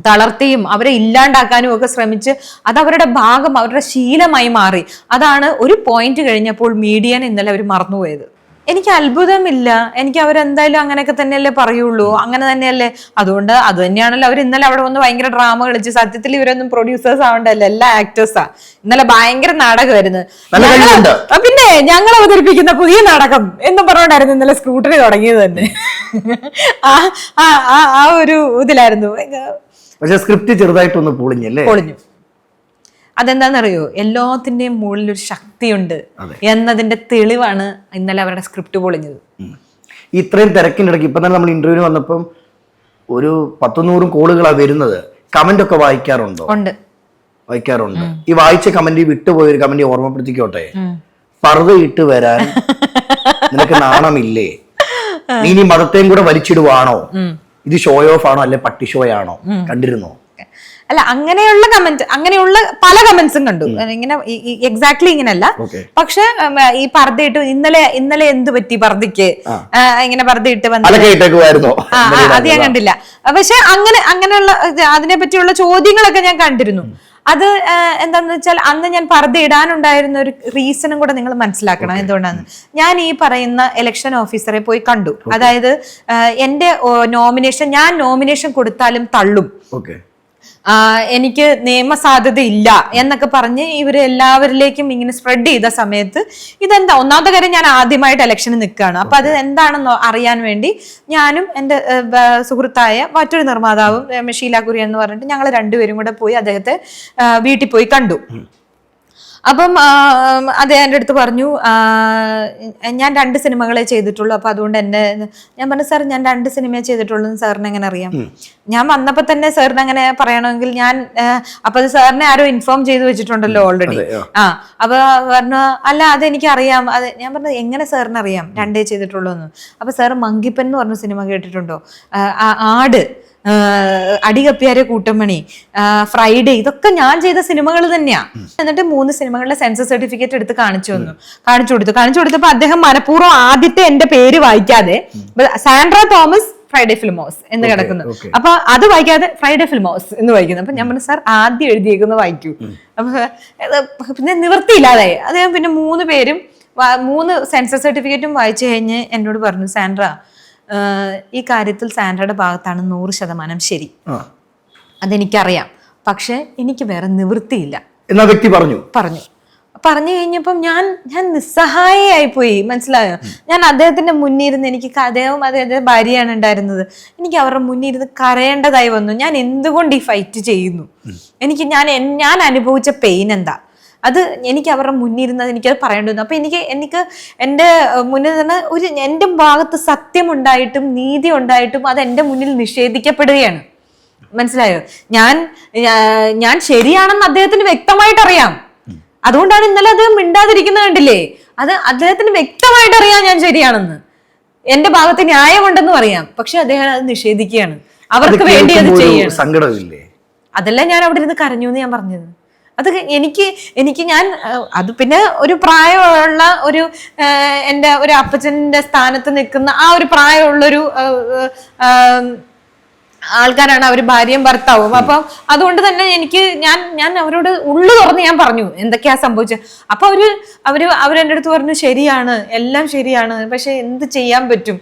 തളർത്തിയും അവരെ ഇല്ലാണ്ടാക്കാനും ഒക്കെ ശ്രമിച്ച് അതവരുടെ ഭാഗം, അവരുടെ ശീലമായി മാറി. അതാണ് ഒരു പോയിന്റ് കഴിഞ്ഞപ്പോൾ മീഡിയനെ ഇന്നലെ അവർ മറന്നുപോയത്. എനിക്ക് അത്ഭുതമില്ല, എനിക്ക് അവരെന്തായാലും അങ്ങനെയൊക്കെ തന്നെയല്ലേ പറയുള്ളൂ, അങ്ങനെ തന്നെയല്ലേ. അതുകൊണ്ട് അത് തന്നെയാണല്ലോ അവർ ഇന്നലെ അവിടെ വന്ന് ഭയങ്കര ഡ്രാമ കളിച്ച്. സത്യത്തിൽ ഇവരൊന്നും പ്രൊഡ്യൂസേഴ്സ് ആവണ്ടല്ലോ, എല്ലാ ആക്ടേഴ്സാ. ഇന്നലെ ഭയങ്കര നാടകം വരുന്നത്. പിന്നെ ഞങ്ങൾ അവതരിപ്പിക്കുന്ന പുതിയ നാടകം എന്നും പറഞ്ഞുകൊണ്ടായിരുന്നു ഇന്നലെ സ്ക്രൂട്ടറി തുടങ്ങിയത് തന്നെ. ആ ഒരു ഇതിലായിരുന്നു. പക്ഷെ സ്ക്രിപ്റ്റ് ചെറുതായിട്ടൊന്ന് പൊളിഞ്ഞു. അതെന്താണെന്നറിയോ, എല്ലാത്തിന്റെയും മുകളിൽ ഒരു ശക്തിയുണ്ട് എന്നതിന്റെ തെളിവാണ് ഇന്നലെ അവരുടെ സ്ക്രിപ്റ്റ് പൊളിഞ്ഞത്. ഇത്രയും തിരക്കിനിടയ്ക്ക് ഇപ്പൊ തന്നെ നമ്മൾ ഇന്റർവ്യൂവിന് വന്നപ്പം ഒരു 100 കോളുകളാണ് വരുന്നത്. കമന്റ് ഒക്കെ വായിക്കാറുണ്ടോ? വായിക്കാറുണ്ട്. ഈ വായിച്ച കമന്റ് വിട്ടുപോയൊരു കമന്റ് ഓർമ്മപ്പെടുത്തിക്കോട്ടെ. പർദ്ദയിട്ട് വരാൻ നിനക്ക് നാണമില്ലേ? നീ മതത്തെയും കൂടെ വലിച്ചിടുവാണോ? ഇത് ഷോ ഓഫ് ആണോ അല്ലെ പട്ടി ഷോ ആണോ? കണ്ടിരുന്നോ? അല്ല, അങ്ങനെയുള്ള കമന്റ്, അങ്ങനെയുള്ള പല കമന്റ്സും കണ്ടു. ഇങ്ങനെ എക്സാക്ട്ലി ഇങ്ങനെയല്ല, പക്ഷെ ഈ പർദ്ദയിട്ട് ഇന്നലെ എന്ത് പറ്റി പർദ്ദയ്ക്ക്, ഇങ്ങനെ പർദ്ദയിട്ട് അത് ഞാൻ കണ്ടില്ല. പക്ഷെ അങ്ങനെയുള്ള അതിനെ പറ്റിയുള്ള ചോദ്യങ്ങളൊക്കെ ഞാൻ കണ്ടിരുന്നു. അത് എന്താന്ന് വെച്ചാൽ അന്ന് ഞാൻ പർദ്ദ ഇടാനുണ്ടായിരുന്ന ഒരു റീസണും കൂടെ നിങ്ങൾ മനസ്സിലാക്കണം. എന്തുകൊണ്ടാണ് ഞാൻ ഈ പറയുന്ന ഇലക്ഷൻ ഓഫീസറെ പോയി കണ്ടു. അതായത് എന്റെ ഞാൻ നോമിനേഷൻ കൊടുത്താലും തള്ളും, എനിക്ക് നിയമസാധ്യത ഇല്ല എന്നൊക്കെ പറഞ്ഞ് ഇവര് എല്ലാവരിലേക്കും ഇങ്ങനെ സ്പ്രെഡ് ചെയ്ത സമയത്ത് ഇതെന്താ, ഒന്നാമത്തെ കാര്യം ഞാൻ ആദ്യമായിട്ട് ഇലക്ഷന് നിൽക്കുകയാണ്. അപ്പൊ അത് എന്താണെന്ന് അറിയാൻ വേണ്ടി ഞാനും എൻ്റെ സുഹൃത്തായ മറ്റൊരു നിർമ്മാതാവും ഷീല കുര്യൻ എന്ന് പറഞ്ഞിട്ട് ഞങ്ങൾ രണ്ടുപേരും കൂടെ പോയി അദ്ദേഹത്തെ വീട്ടിൽ പോയി കണ്ടു. അപ്പം അദ്ദേഹം എൻ്റെ അടുത്ത് പറഞ്ഞു, ഞാൻ 2 സിനിമകളെ ചെയ്തിട്ടുള്ളൂ, അപ്പൊ അതുകൊണ്ട് ഞാൻ പറഞ്ഞു, സാർ ഞാൻ 2 സിനിമയെ ചെയ്തിട്ടുള്ളൂ എന്ന് സാറിന് എങ്ങനെ അറിയാം? ഞാൻ വന്നപ്പോ തന്നെ സാറിന് അങ്ങനെ പറയണമെങ്കിൽ അപ്പൊ അത് സാറിനെ ആരോ ഇൻഫോം ചെയ്ത് വെച്ചിട്ടുണ്ടല്ലോ ഓൾറെഡി. അപ്പൊ പറഞ്ഞു, അല്ല അതെനിക്ക് അറിയാം. ഞാൻ പറഞ്ഞു, എങ്ങനെ സാറിന് അറിയാം 2 ചെയ്തിട്ടുള്ളൂ എന്ന്? അപ്പൊ സാർ മങ്കിപ്പൻ എന്ന് പറഞ്ഞ സിനിമ കേട്ടിട്ടുണ്ടോ? ആട്, അടികപ്പിയാരെ കൂട്ടമണി, ഫ്രൈഡേ, ഇതൊക്കെ ഞാൻ ചെയ്ത സിനിമകൾ തന്നെയാ. എന്നിട്ട് 3 സിനിമകളുടെ സെൻസർ സർട്ടിഫിക്കറ്റ് എടുത്ത് കാണിച്ചു കൊടുത്തപ്പോ അദ്ദേഹം മനഃപൂർവ്വം ആദ്യത്തെ എന്റെ പേര് വായിക്കാതെ സാൻഡ്ര തോമസ് ഫ്രൈഡേ ഫിലിമോസ് എന്ന് കിടക്കുന്നു, അപ്പൊ അത് വായിക്കാതെ ഫ്രൈഡേ ഫിലിമോസ് എന്ന് വായിക്കുന്നു. അപ്പൊ ഞാൻ പറഞ്ഞു, സാർ ആദ്യം എഴുതിയേക്കുന്ന വായിക്കൂ. അപ്പൊ പിന്നെ നിവൃത്തിയില്ലാതായി. അദ്ദേഹം പിന്നെ 3 പേരും 3 സെൻസർ സർട്ടിഫിക്കറ്റും വായിച്ചു കഴിഞ്ഞ് എന്നോട് പറഞ്ഞു, സാൻഡ്ര, ഈ കാര്യത്തിൽ സാൻഡ്രയുടെ ഭാഗത്താണ് 100% ശരി, അതെനിക്കറിയാം, പക്ഷെ എനിക്ക് വേറെ നിവൃത്തിയില്ല എന്നാ വ്യക്തി പറഞ്ഞു കഴിഞ്ഞപ്പം ഞാൻ നിസ്സഹായയായി പോയി. മനസ്സിലായോ? ഞാൻ അദ്ദേഹത്തിന്റെ മുന്നിരുന്ന്, എനിക്ക് അദ്ദേഹത്തിന്റെ ഭാര്യയാണ് ഉണ്ടായിരുന്നത്, എനിക്ക് അവരുടെ മുന്നിരുന്ന് കരയേണ്ടതായി വന്നു. ഞാൻ എന്തുകൊണ്ട് ഈ ഫൈറ്റ് ചെയ്യുന്നു? ഞാൻ അനുഭവിച്ച പെയിൻ എന്താ? അത് എനിക്ക് അവരുടെ മുന്നിരുന്നത് എനിക്കത് പറയേണ്ടി. അപ്പൊ എനിക്ക് എൻ്റെ മുന്നിൽ തന്നെ എൻ്റെ ഭാഗത്ത് സത്യം ഉണ്ടായിട്ടും നീതി ഉണ്ടായിട്ടും അത് എൻ്റെ മുന്നിൽ നിഷേധിക്കപ്പെടുകയാണ്. മനസ്സിലായോ? ഞാൻ ശരിയാണെന്ന് അദ്ദേഹത്തിന് വ്യക്തമായിട്ട് അറിയാം. അതുകൊണ്ടാണ് ഇന്നലെ അദ്ദേഹം മിണ്ടാതിരിക്കുന്നത് കണ്ടില്ലേ? അത് അദ്ദേഹത്തിന് വ്യക്തമായിട്ട് അറിയാം ഞാൻ ശരിയാണെന്ന്, എന്റെ ഭാഗത്ത് ന്യായമുണ്ടെന്നും അറിയാം. പക്ഷെ അദ്ദേഹം അത് നിഷേധിക്കുകയാണ്. അവർക്ക് വേണ്ടി അത് ചെയ്യണം. സങ്കടമില്ലേ? അതല്ല ഞാൻ അവിടെ ഇരുന്ന് കരഞ്ഞു എന്ന് ഞാൻ പറഞ്ഞത്. അത് എനിക്ക് ഞാൻ അത് പിന്നെ ഒരു പ്രായമുള്ള എൻ്റെ ഒരു അപ്പച്ചൻ്റെ സ്ഥാനത്ത് നിൽക്കുന്ന ആ ഒരു പ്രായമുള്ളൊരു ആൾക്കാരാണ് അവർ, ഭാര്യയും ഭർത്താവും. അപ്പം അതുകൊണ്ട് തന്നെ ഞാൻ അവരോട് ഉള്ളു തുറന്ന് ഞാൻ പറഞ്ഞു എന്തൊക്കെയാ സംഭവിച്ചത്. അപ്പൊ അവരെൻ്റെ അടുത്ത് പറഞ്ഞു, ശരിയാണ്, എല്ലാം ശരിയാണ്, പക്ഷെ എന്ത് ചെയ്യാൻ പറ്റും,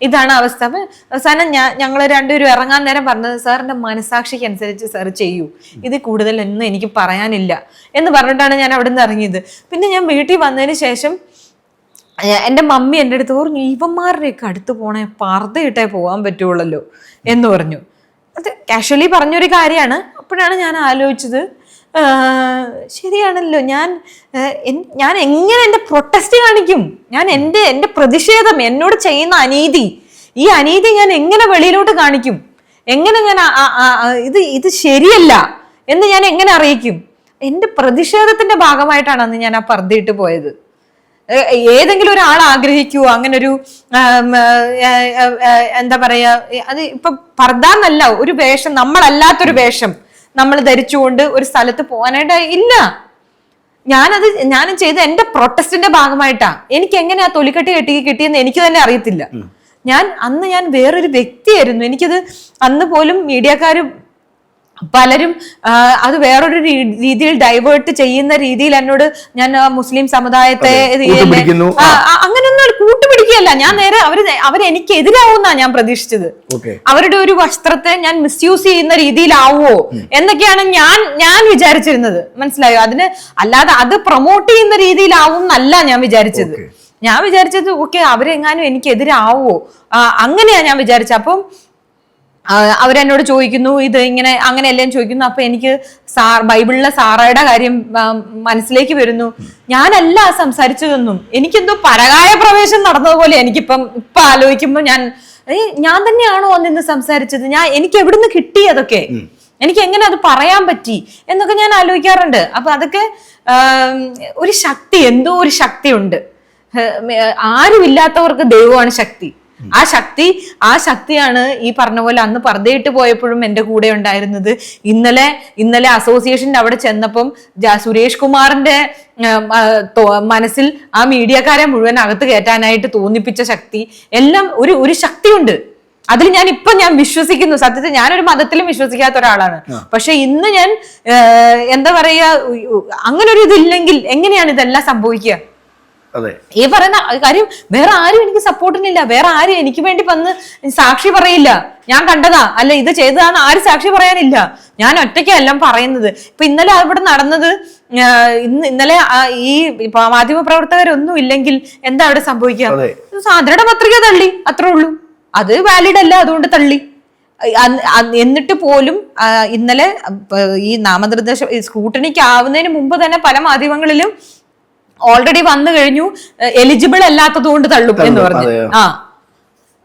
ഇതാണ് അവസ്ഥ. അപ്പൊ അവസാനം ഞങ്ങൾ രണ്ടുപേരും ഇറങ്ങാൻ നേരം പറഞ്ഞത്, സാറിന്റെ മനസാക്ഷിക്ക് അനുസരിച്ച് സാർ ചെയ്യൂ, ഇതിൽ കൂടുതൽ ഒന്നും എനിക്ക് പറയാനില്ല എന്ന് പറഞ്ഞിട്ടാണ് ഞാൻ അവിടെ നിന്ന് ഇറങ്ങിയത്. പിന്നെ ഞാൻ വീട്ടിൽ വന്നതിന് ശേഷം എൻ്റെ മമ്മി എൻ്റെ അടുത്ത് പറഞ്ഞു, ഇവന്മാരുടെയൊക്കെ അടുത്ത് പോണേ പർദ്ദയിട്ടേ പോകാൻ പറ്റുള്ളല്ലോ എന്ന് പറഞ്ഞു. അത് കാഷ്വലി പറഞ്ഞൊരു കാര്യമാണ്. അപ്പോഴാണ് ഞാൻ ആലോചിച്ചത്, ശരിയാണല്ലോ, ഞാൻ എങ്ങനെ എൻ്റെ പ്രൊട്ടസ്റ്റ് കാണിക്കും? ഞാൻ എൻ്റെ പ്രതിഷേധം, എന്നോട് ചെയ്യുന്ന അനീതി, ഈ അനീതി ഞാൻ എങ്ങനെ വെളിയിലോട്ട് കാണിക്കും? എങ്ങനെ ഞാൻ ഇത് ശരിയല്ല എന്ന് ഞാൻ എങ്ങനെ അറിയിക്കും? എൻ്റെ പ്രതിഷേധത്തിന്റെ ഭാഗമായിട്ടാണ് അന്ന് ഞാൻ ആ പർദ്ദയിട്ട് പോയത്. ഏതെങ്കിലും ഒരാൾ ആഗ്രഹിക്കുവോ അങ്ങനെ ഒരു എന്താ പറയാ, അത് ഇപ്പൊ പർദ്ദ എന്നല്ല, ഒരു വേഷം, നമ്മളല്ലാത്തൊരു വേഷം നമ്മൾ ധരിച്ചുകൊണ്ട് ഒരു സ്ഥലത്ത് പോകാനായിട്ട് ഇല്ല. ഞാൻ ചെയ്ത എന്റെ പ്രൊട്ടസ്റ്റിന്റെ ഭാഗമായിട്ടാ. എനിക്ക് എങ്ങനെ ആ തൊലിക്കെട്ടി കിട്ടിയെന്ന് എനിക്ക് തന്നെ അറിയത്തില്ല. അന്ന് ഞാൻ വേറൊരു വ്യക്തിയായിരുന്നു. എനിക്കത് അന്ന് പോലും മീഡിയക്കാര് പലരും അത് വേറൊരു രീതിയിൽ ഡൈവേർട്ട് ചെയ്യുന്ന രീതിയിൽ എന്നോട്, ഞാൻ മുസ്ലിം സമുദായത്തെ അങ്ങനെയൊന്നും കൂട്ടുപിടിക്കുകയല്ല. ഞാൻ നേരെ അവരെനിക്കെതിരാവുന്നാ ഞാൻ പ്രതീക്ഷിച്ചത്. അവരുടെ ഒരു വസ്ത്രത്തെ ഞാൻ മിസ്യൂസ് ചെയ്യുന്ന രീതിയിലാവുമോ എന്നൊക്കെയാണ് ഞാൻ വിചാരിച്ചിരുന്നത്. മനസ്സിലായോ? അല്ലാതെ അത് പ്രൊമോട്ട് ചെയ്യുന്ന രീതിയിലാവും എന്നല്ല ഞാൻ വിചാരിച്ചത്. ഞാൻ വിചാരിച്ചത് ഓക്കെ, അവരെങ്ങാനും എനിക്കെതിരാവോ, അങ്ങനെയാ ഞാൻ വിചാരിച്ചത്. അപ്പം അവരെന്നോട് ചോദിക്കുന്നു, ഇത് ഇങ്ങനെ അങ്ങനെയെല്ലാം ചോദിക്കുന്നു. അപ്പൊ എനിക്ക് ബൈബിളിലെ സാറയുടെ കാര്യം മനസ്സിലേക്ക് വരുന്നു. ഞാനല്ല സംസാരിച്ചതൊന്നും, എനിക്കെന്തോ പരകായ പ്രവേശം നടന്നതുപോലെ ഇപ്പൊ ആലോചിക്കുമ്പോ ഞാൻ തന്നെയാണോ അന്നിന്ന് സംസാരിച്ചത്? എനിക്ക് എവിടുന്ന് കിട്ടി അതൊക്കെ? എനിക്ക് എങ്ങനെ അത് പറയാൻ പറ്റി എന്നൊക്കെ ഞാൻ ആലോചിക്കാറുണ്ട്. അപ്പൊ അതൊക്കെ ഒരു ശക്തി, എന്തോ ഒരു ശക്തി ഉണ്ട്. ആരുമില്ലാത്തവർക്ക് ദൈവമാണ് ശക്തി. ആ ശക്തിയാണ് ഈ പറഞ്ഞ പോലെ അന്ന് പർദ്ദയിട്ട് പോയപ്പോഴും എന്റെ കൂടെ ഉണ്ടായിരുന്നത്. ഇന്നലെ അസോസിയേഷന്റെ അവിടെ ചെന്നപ്പം സുരേഷ് കുമാറിന്റെ മനസ്സിൽ ആ മീഡിയക്കാരെ മുഴുവൻ അകത്ത് കയറ്റാനായിട്ട് തോന്നിപ്പിച്ച ശക്തി എല്ലാം ഒരു ശക്തിയുണ്ട്. അതിൽ ഞാൻ വിശ്വസിക്കുന്നു. സത്യത്തിൽ ഞാനൊരു മതത്തിലും വിശ്വസിക്കാത്ത ഒരാളാണ്. പക്ഷെ ഇന്ന് ഞാൻ എന്താ പറയാ, അങ്ങനെ ഒരു ഇതില്ലെങ്കിൽ എങ്ങനെയാണ് ഇതെല്ലാം സംഭവിക്കുക? ഈ പറയുന്ന കാര്യം വേറെ ആരും എനിക്ക് സപ്പോർട്ടിനില്ല, വേറെ ആരും എനിക്ക് വേണ്ടി വന്ന് സാക്ഷി പറയില്ല. ഞാൻ കണ്ടതാ അല്ല ഇത് ചെയ്തതാന്ന് ആരും സാക്ഷി പറയാനില്ല. ഞാൻ ഒറ്റയ്ക്കെല്ലാം പറയുന്നത്. ഇപ്പൊ ഇന്നലെ അവിടെ നടന്നത്, ഇന്നലെ ഈ മാധ്യമ പ്രവർത്തകരൊന്നും ഇല്ലെങ്കിൽ എന്താ അവിടെ സംഭവിക്കുക? സാധാരണ പത്രിക തള്ളി, അത്രേ ഉള്ളൂ. അത് വാലിഡ് അല്ല, അതുകൊണ്ട് തള്ളി. എന്നിട്ട് പോലും ഇന്നലെ ഈ നാമനിർദ്ദേശ സ്ക്രൂട്ടണിക്ക് ആവുന്നതിന് മുമ്പ് തന്നെ പല മാധ്യമങ്ങളിലും ഓൾറെഡി വന്നു കഴിഞ്ഞു, എലിജിബിൾ അല്ലാത്തത് കൊണ്ട് തള്ളും എന്ന് പറഞ്ഞു.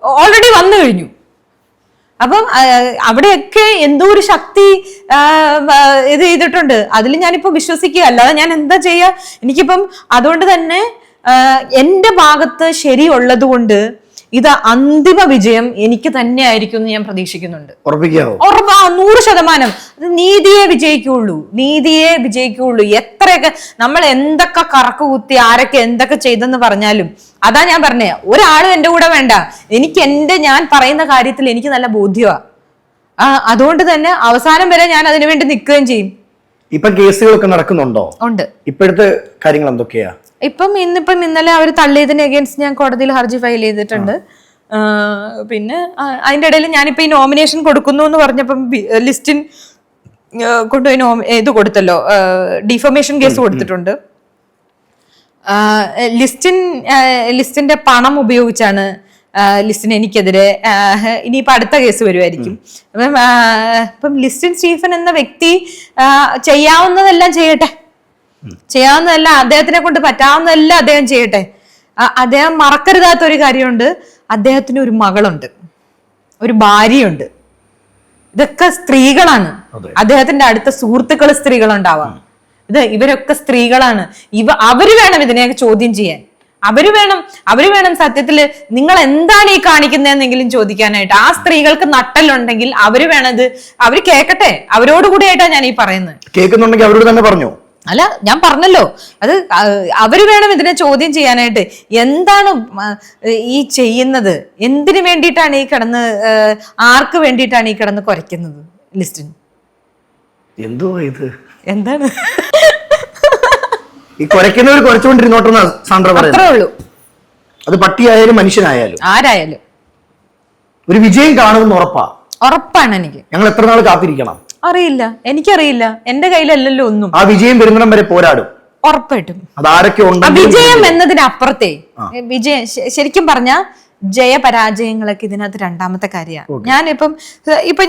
ഓൾറെഡി വന്നു കഴിഞ്ഞു. അപ്പം അവിടെയൊക്കെ എന്തോ ഒരു ശക്തി ഇത് ചെയ്തിട്ടുണ്ട്. അതിൽ ഞാനിപ്പോ വിശ്വസിക്കുക, അല്ലാതെ ഞാൻ എന്താ ചെയ്യാ? എനിക്കിപ്പം അതുകൊണ്ട് തന്നെ എന്റെ ഭാഗത്ത് ശരിയുള്ളത് കൊണ്ട് ഇത് അന്തിമ വിജയം എനിക്ക് തന്നെ ആയിരിക്കും എന്ന് ഞാൻ പ്രതീക്ഷിക്കുന്നുണ്ട്. 100%. നീതിയെ വിജയിക്കുള്ളൂ. എത്രയൊക്കെ നമ്മൾ എന്തൊക്കെ കറക്ക് കുത്തി ആരൊക്കെ എന്തൊക്കെ ചെയ്തെന്ന് പറഞ്ഞാലും, അതാ ഞാൻ പറഞ്ഞേ, ഒരാളും എന്റെ കൂടെ വേണ്ട. ഞാൻ പറയുന്ന കാര്യത്തിൽ എനിക്ക് നല്ല ബോധ്യമാണ്. അതുകൊണ്ട് തന്നെ അവസാനം വരെ ഞാൻ അതിനു വേണ്ടി നിൽക്കുകയും ചെയ്യും. ഇപ്പൊ കേസുകളൊക്കെ നടക്കുന്നുണ്ടോ? ഉണ്ട്. ഇപ്പോഴത്തെ കാര്യങ്ങൾ എന്തൊക്കെയാ? ഇന്നലെ അവർ തള്ളിയതിന് അഗേൻസ്റ്റ് ഞാൻ കോടതിയിൽ ഹർജി ഫയൽ ചെയ്തിട്ടുണ്ട്. പിന്നെ അതിന്റെ ഇടയിൽ ഞാനിപ്പോ ഈ നോമിനേഷൻ കൊടുക്കുന്നു എന്ന് പറഞ്ഞപ്പം ലിസ്റ്റിൻ കൊണ്ടുപോയി ഇത് കൊടുത്തല്ലോ, ഡിഫമേഷൻ കേസ് കൊടുത്തിട്ടുണ്ട്. ലിസ്റ്റിന്റെ പണം ഉപയോഗിച്ചാണ് ലിസ്റ്റിന് എനിക്കെതിരെ ഇനിയിപ്പോ അടുത്ത കേസ് വരുമായിരിക്കും. അപ്പം ലിസ്റ്റിൻ സ്റ്റീഫൻ എന്ന വ്യക്തി ചെയ്യാവുന്നതെല്ലാം ചെയ്യട്ടെ, അദ്ദേഹത്തിനെ കൊണ്ട് പറ്റാവുന്നതെല്ലാം അദ്ദേഹം ചെയ്യട്ടെ. അദ്ദേഹം മറക്കരുതാത്ത ഒരു കാര്യമുണ്ട്, അദ്ദേഹത്തിന് ഒരു മകളുണ്ട്, ഒരു ഭാര്യയുണ്ട്. ഇതൊക്കെ സ്ത്രീകളാണ്. അദ്ദേഹത്തിന്റെ അടുത്ത സുഹൃത്തുക്കൾ സ്ത്രീകളുണ്ടാവാം. ഇവരൊക്കെ സ്ത്രീകളാണ്. അവര് വേണം ഇതിനെ ചോദ്യം ചെയ്യാൻ. അവര് വേണം സത്യത്തില് നിങ്ങൾ എന്താണ് ഈ കാണിക്കുന്നതെന്നെങ്കിലും ചോദിക്കാനായിട്ട്. ആ സ്ത്രീകൾക്ക് നട്ടലുണ്ടെങ്കിൽ അവര് കേൾക്കട്ടെ. അവരോടുകൂടിയായിട്ടാണ് ഞാൻ ഈ പറയുന്നത്. കേൾക്കുന്നുണ്ടെങ്കിൽ അവരോട് തന്നെ പറഞ്ഞു. അല്ല, ഞാൻ പറഞ്ഞല്ലോ, അത് അവര് വേണം ഇതിനെ ചോദ്യം ചെയ്യാനായിട്ട്. എന്താണ് ഈ ചെയ്യുന്നത്? എന്തിനു വേണ്ടിയിട്ടാണ് ഈ കിടന്ന്, ആർക്ക് വേണ്ടിയിട്ടാണ് ഈ കിടന്ന് കുരയ്ക്കുന്നത്? ലിസ്റ്റിന് എന്തോ ഇത് എന്താണ് ഈ കുരയ്ക്കുന്നവർ കുരച്ചുകൊണ്ടിരുന്നോട്ടെന്ന് സാന്ദ്ര പറയുന്നത്. അത്രേ ഉള്ളൂ. അത് പട്ടിയായാലും മനുഷ്യനായാലും ആരായാലും ഒരു വിജയം കാണുമെന്ന് ഉറപ്പാണ് എനിക്ക്. ഞങ്ങൾ എത്ര നാൾ കാത്തിരിക്കണം? എനിക്കറിയില്ല. എന്റെ കയ്യിലല്ലല്ലോ ഒന്നും. ആ വിജയം വരുന്നിടം വരെ പോരാടും ഉറപ്പായിട്ടും. അതാരൊക്കെ വിജയം എന്നതിനപ്പുറത്തെ വിജയം ശരിക്കും പറഞ്ഞ ജയപരാജയങ്ങളൊക്കെ ഇതിനകത്ത് രണ്ടാമത്തെ കാര്യമാണ്. ഞാനിപ്പം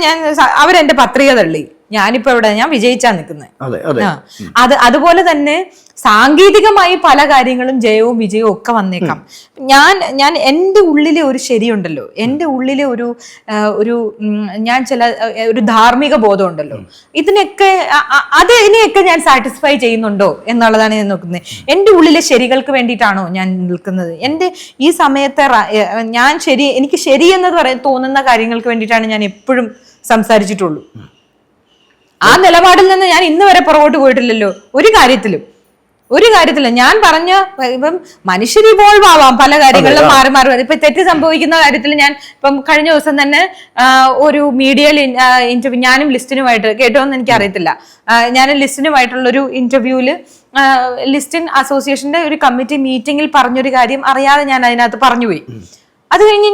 ഞാൻ അവരെന്റെ പത്രിക തള്ളി, ഞാനിപ്പോ ഞാൻ വിജയിച്ചാ നിൽക്കുന്നത്. അതുപോലെ തന്നെ സാങ്കേതികമായി പല കാര്യങ്ങളും ജയവും വിജയവും ഒക്കെ വന്നേക്കാം. ഞാൻ എൻ്റെ ഉള്ളിലെ ഒരു ശരിയുണ്ടല്ലോ, എൻ്റെ ഉള്ളിലെ ഒരു ഒരു ധാർമ്മിക ബോധം ഉണ്ടല്ലോ, ഇതിനെയൊക്കെ ഞാൻ സാറ്റിസ്ഫൈ ചെയ്യുന്നുണ്ടോ എന്നുള്ളതാണ് ഞാൻ നോക്കുന്നത്. എൻ്റെ ഉള്ളിലെ ശരികൾക്ക് വേണ്ടിയിട്ടാണോ ഞാൻ നിൽക്കുന്നത്? എൻ്റെ ഈ സമയത്തെ എനിക്ക് ശരിയെന്ന് തോന്നുന്ന കാര്യങ്ങൾക്ക് വേണ്ടിയിട്ടാണ് ഞാൻ എപ്പോഴും സംസാരിച്ചിട്ടുള്ളൂ. ആ നിലപാടിൽ നിന്ന് ഞാൻ ഇന്ന് വരെ പുറകോട്ട് പോയിട്ടില്ലല്ലോ ഒരു കാര്യത്തിലും. ഞാൻ പറഞ്ഞ ഇപ്പം മനുഷ്യർ ഇവോൾവ് ആവാം, പല കാര്യങ്ങളിലും മാറി ഇപ്പൊ തെറ്റ് സംഭവിക്കുന്ന കാര്യത്തിൽ ഞാൻ ഇപ്പം കഴിഞ്ഞ ദിവസം തന്നെ ഒരു മീഡിയയിൽ ഇന്റർവ്യൂ, ഞാനും ലിസ്റ്റിനുമായിട്ട് കേട്ടോന്ന് എനിക്ക് അറിയത്തില്ല, ഞാൻ ലിസ്റ്റിനുമായിട്ടുള്ളൊരു ഇന്റർവ്യൂവില് ലിസ്റ്റിൻ അസോസിയേഷന്റെ ഒരു കമ്മിറ്റി മീറ്റിംഗിൽ പറഞ്ഞൊരു കാര്യം അറിയാതെ ഞാൻ അതിനകത്ത് പറഞ്ഞുപോയി. അത് കഴിഞ്ഞ്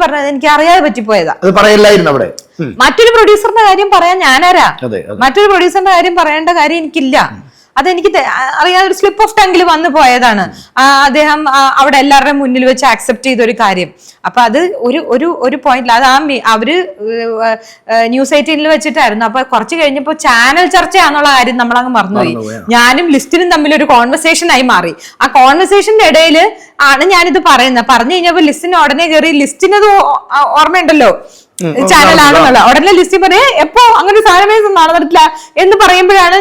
പറഞ്ഞത് എനിക്ക് അറിയാതെ പറ്റിപ്പോയതാ. മറ്റൊരു പ്രൊഡ്യൂസറിന്റെ കാര്യം പറയാൻ ഞാനാരാ? മറ്റൊരു പ്രൊഡ്യൂസറിന്റെ കാര്യം പറയേണ്ട കാര്യം എനിക്കില്ല. അതെനിക്ക് അറിയാതെ ഒരു സ്ലിപ്പ് ഓഫ് ടങ്ങിൽ വന്നു പോയതാണ്. അദ്ദേഹം അവിടെ എല്ലാവരുടെയും മുന്നിൽ വെച്ച് ആക്സെപ്റ്റ് ചെയ്തൊരു കാര്യം. അപ്പൊ അത് ഒരു പോയിന്റിൽ അത് അവര് ന്യൂസ് 18 വെച്ചിട്ടായിരുന്നു. അപ്പൊ കുറച്ച് കഴിഞ്ഞപ്പോ ചാനൽ ചർച്ചയാന്നുള്ള കാര്യം നമ്മളങ്ങ് മറന്നുപോയി. ഞാനും ലിസ്റ്റിനും തമ്മിൽ ഒരു കോൺവെർസേഷൻ ആയി മാറി. ആ കോൺവെർസേഷന്റെ ഇടയിൽ ആണ് ഞാനിത് പറയുന്നത്. പറഞ്ഞു കഴിഞ്ഞപ്പോ ലിസ്റ്റിന് ഉടനെ കയറി, ലിസ്റ്റിനത് ഓർമ്മയുണ്ടല്ലോ ചാനലാണെന്നുള്ള, ഉടനെ ലിസ്റ്റിൻ പറയേ എപ്പോ അങ്ങനെ സാധനമേ നടന്നിട്ടില്ല എന്ന് പറയുമ്പോഴാണ്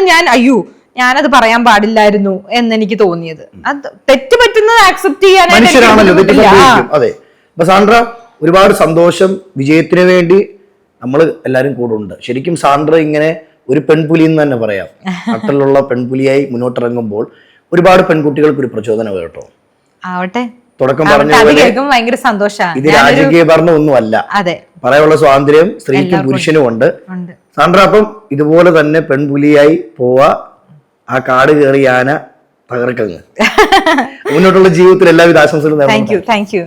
ഞാനത് പറയാൻ പാടില്ലായിരുന്നു എന്ന് എനിക്ക് തോന്നിയത്. അത് തെറ്റ് പറ്റുന്നത് ആക്സെപ്റ്റ് ചെയ്യാനായിട്ട് അപ്പൊ സാൻഡ്ര, ഒരുപാട് സന്തോഷം. വിജയത്തിന് വേണ്ടി നമ്മൾ എല്ലാവരും കൂടെ ഉണ്ട്. ശരിക്കും സാൻഡ്ര ഇങ്ങനെ ഒരു പെൺപുലി എന്ന് തന്നെ പറയാം. നട്ടലുള്ള പെൺപുലിയായി മുന്നോട്ടിറങ്ങുമ്പോൾ ഒരുപാട് പെൺകുട്ടികൾക്ക് ഒരു പ്രചോദനം കേട്ടോ. ആവട്ടെ, തുടക്കം പറഞ്ഞ പോലെ ഭയങ്കര സന്തോഷമാണ്. ഇത് രാജകീയ ഭരണം ഒന്നുമല്ല. അതെ, പറയാനുള്ള സ്വാതന്ത്ര്യം സ്ത്രീക്കും പുരുഷനും ഉണ്ട്. സാൻഡ്ര, അപ്പം ഇതുപോലെ തന്നെ പെൺപുലിയായി പോവാ, ആ കാട് കയറി ആന തകർക്കങ്ങ്. മുന്നോട്ടുള്ള ജീവിതത്തിൽ എല്ലാവിധ ആശംസകളും. Thank you.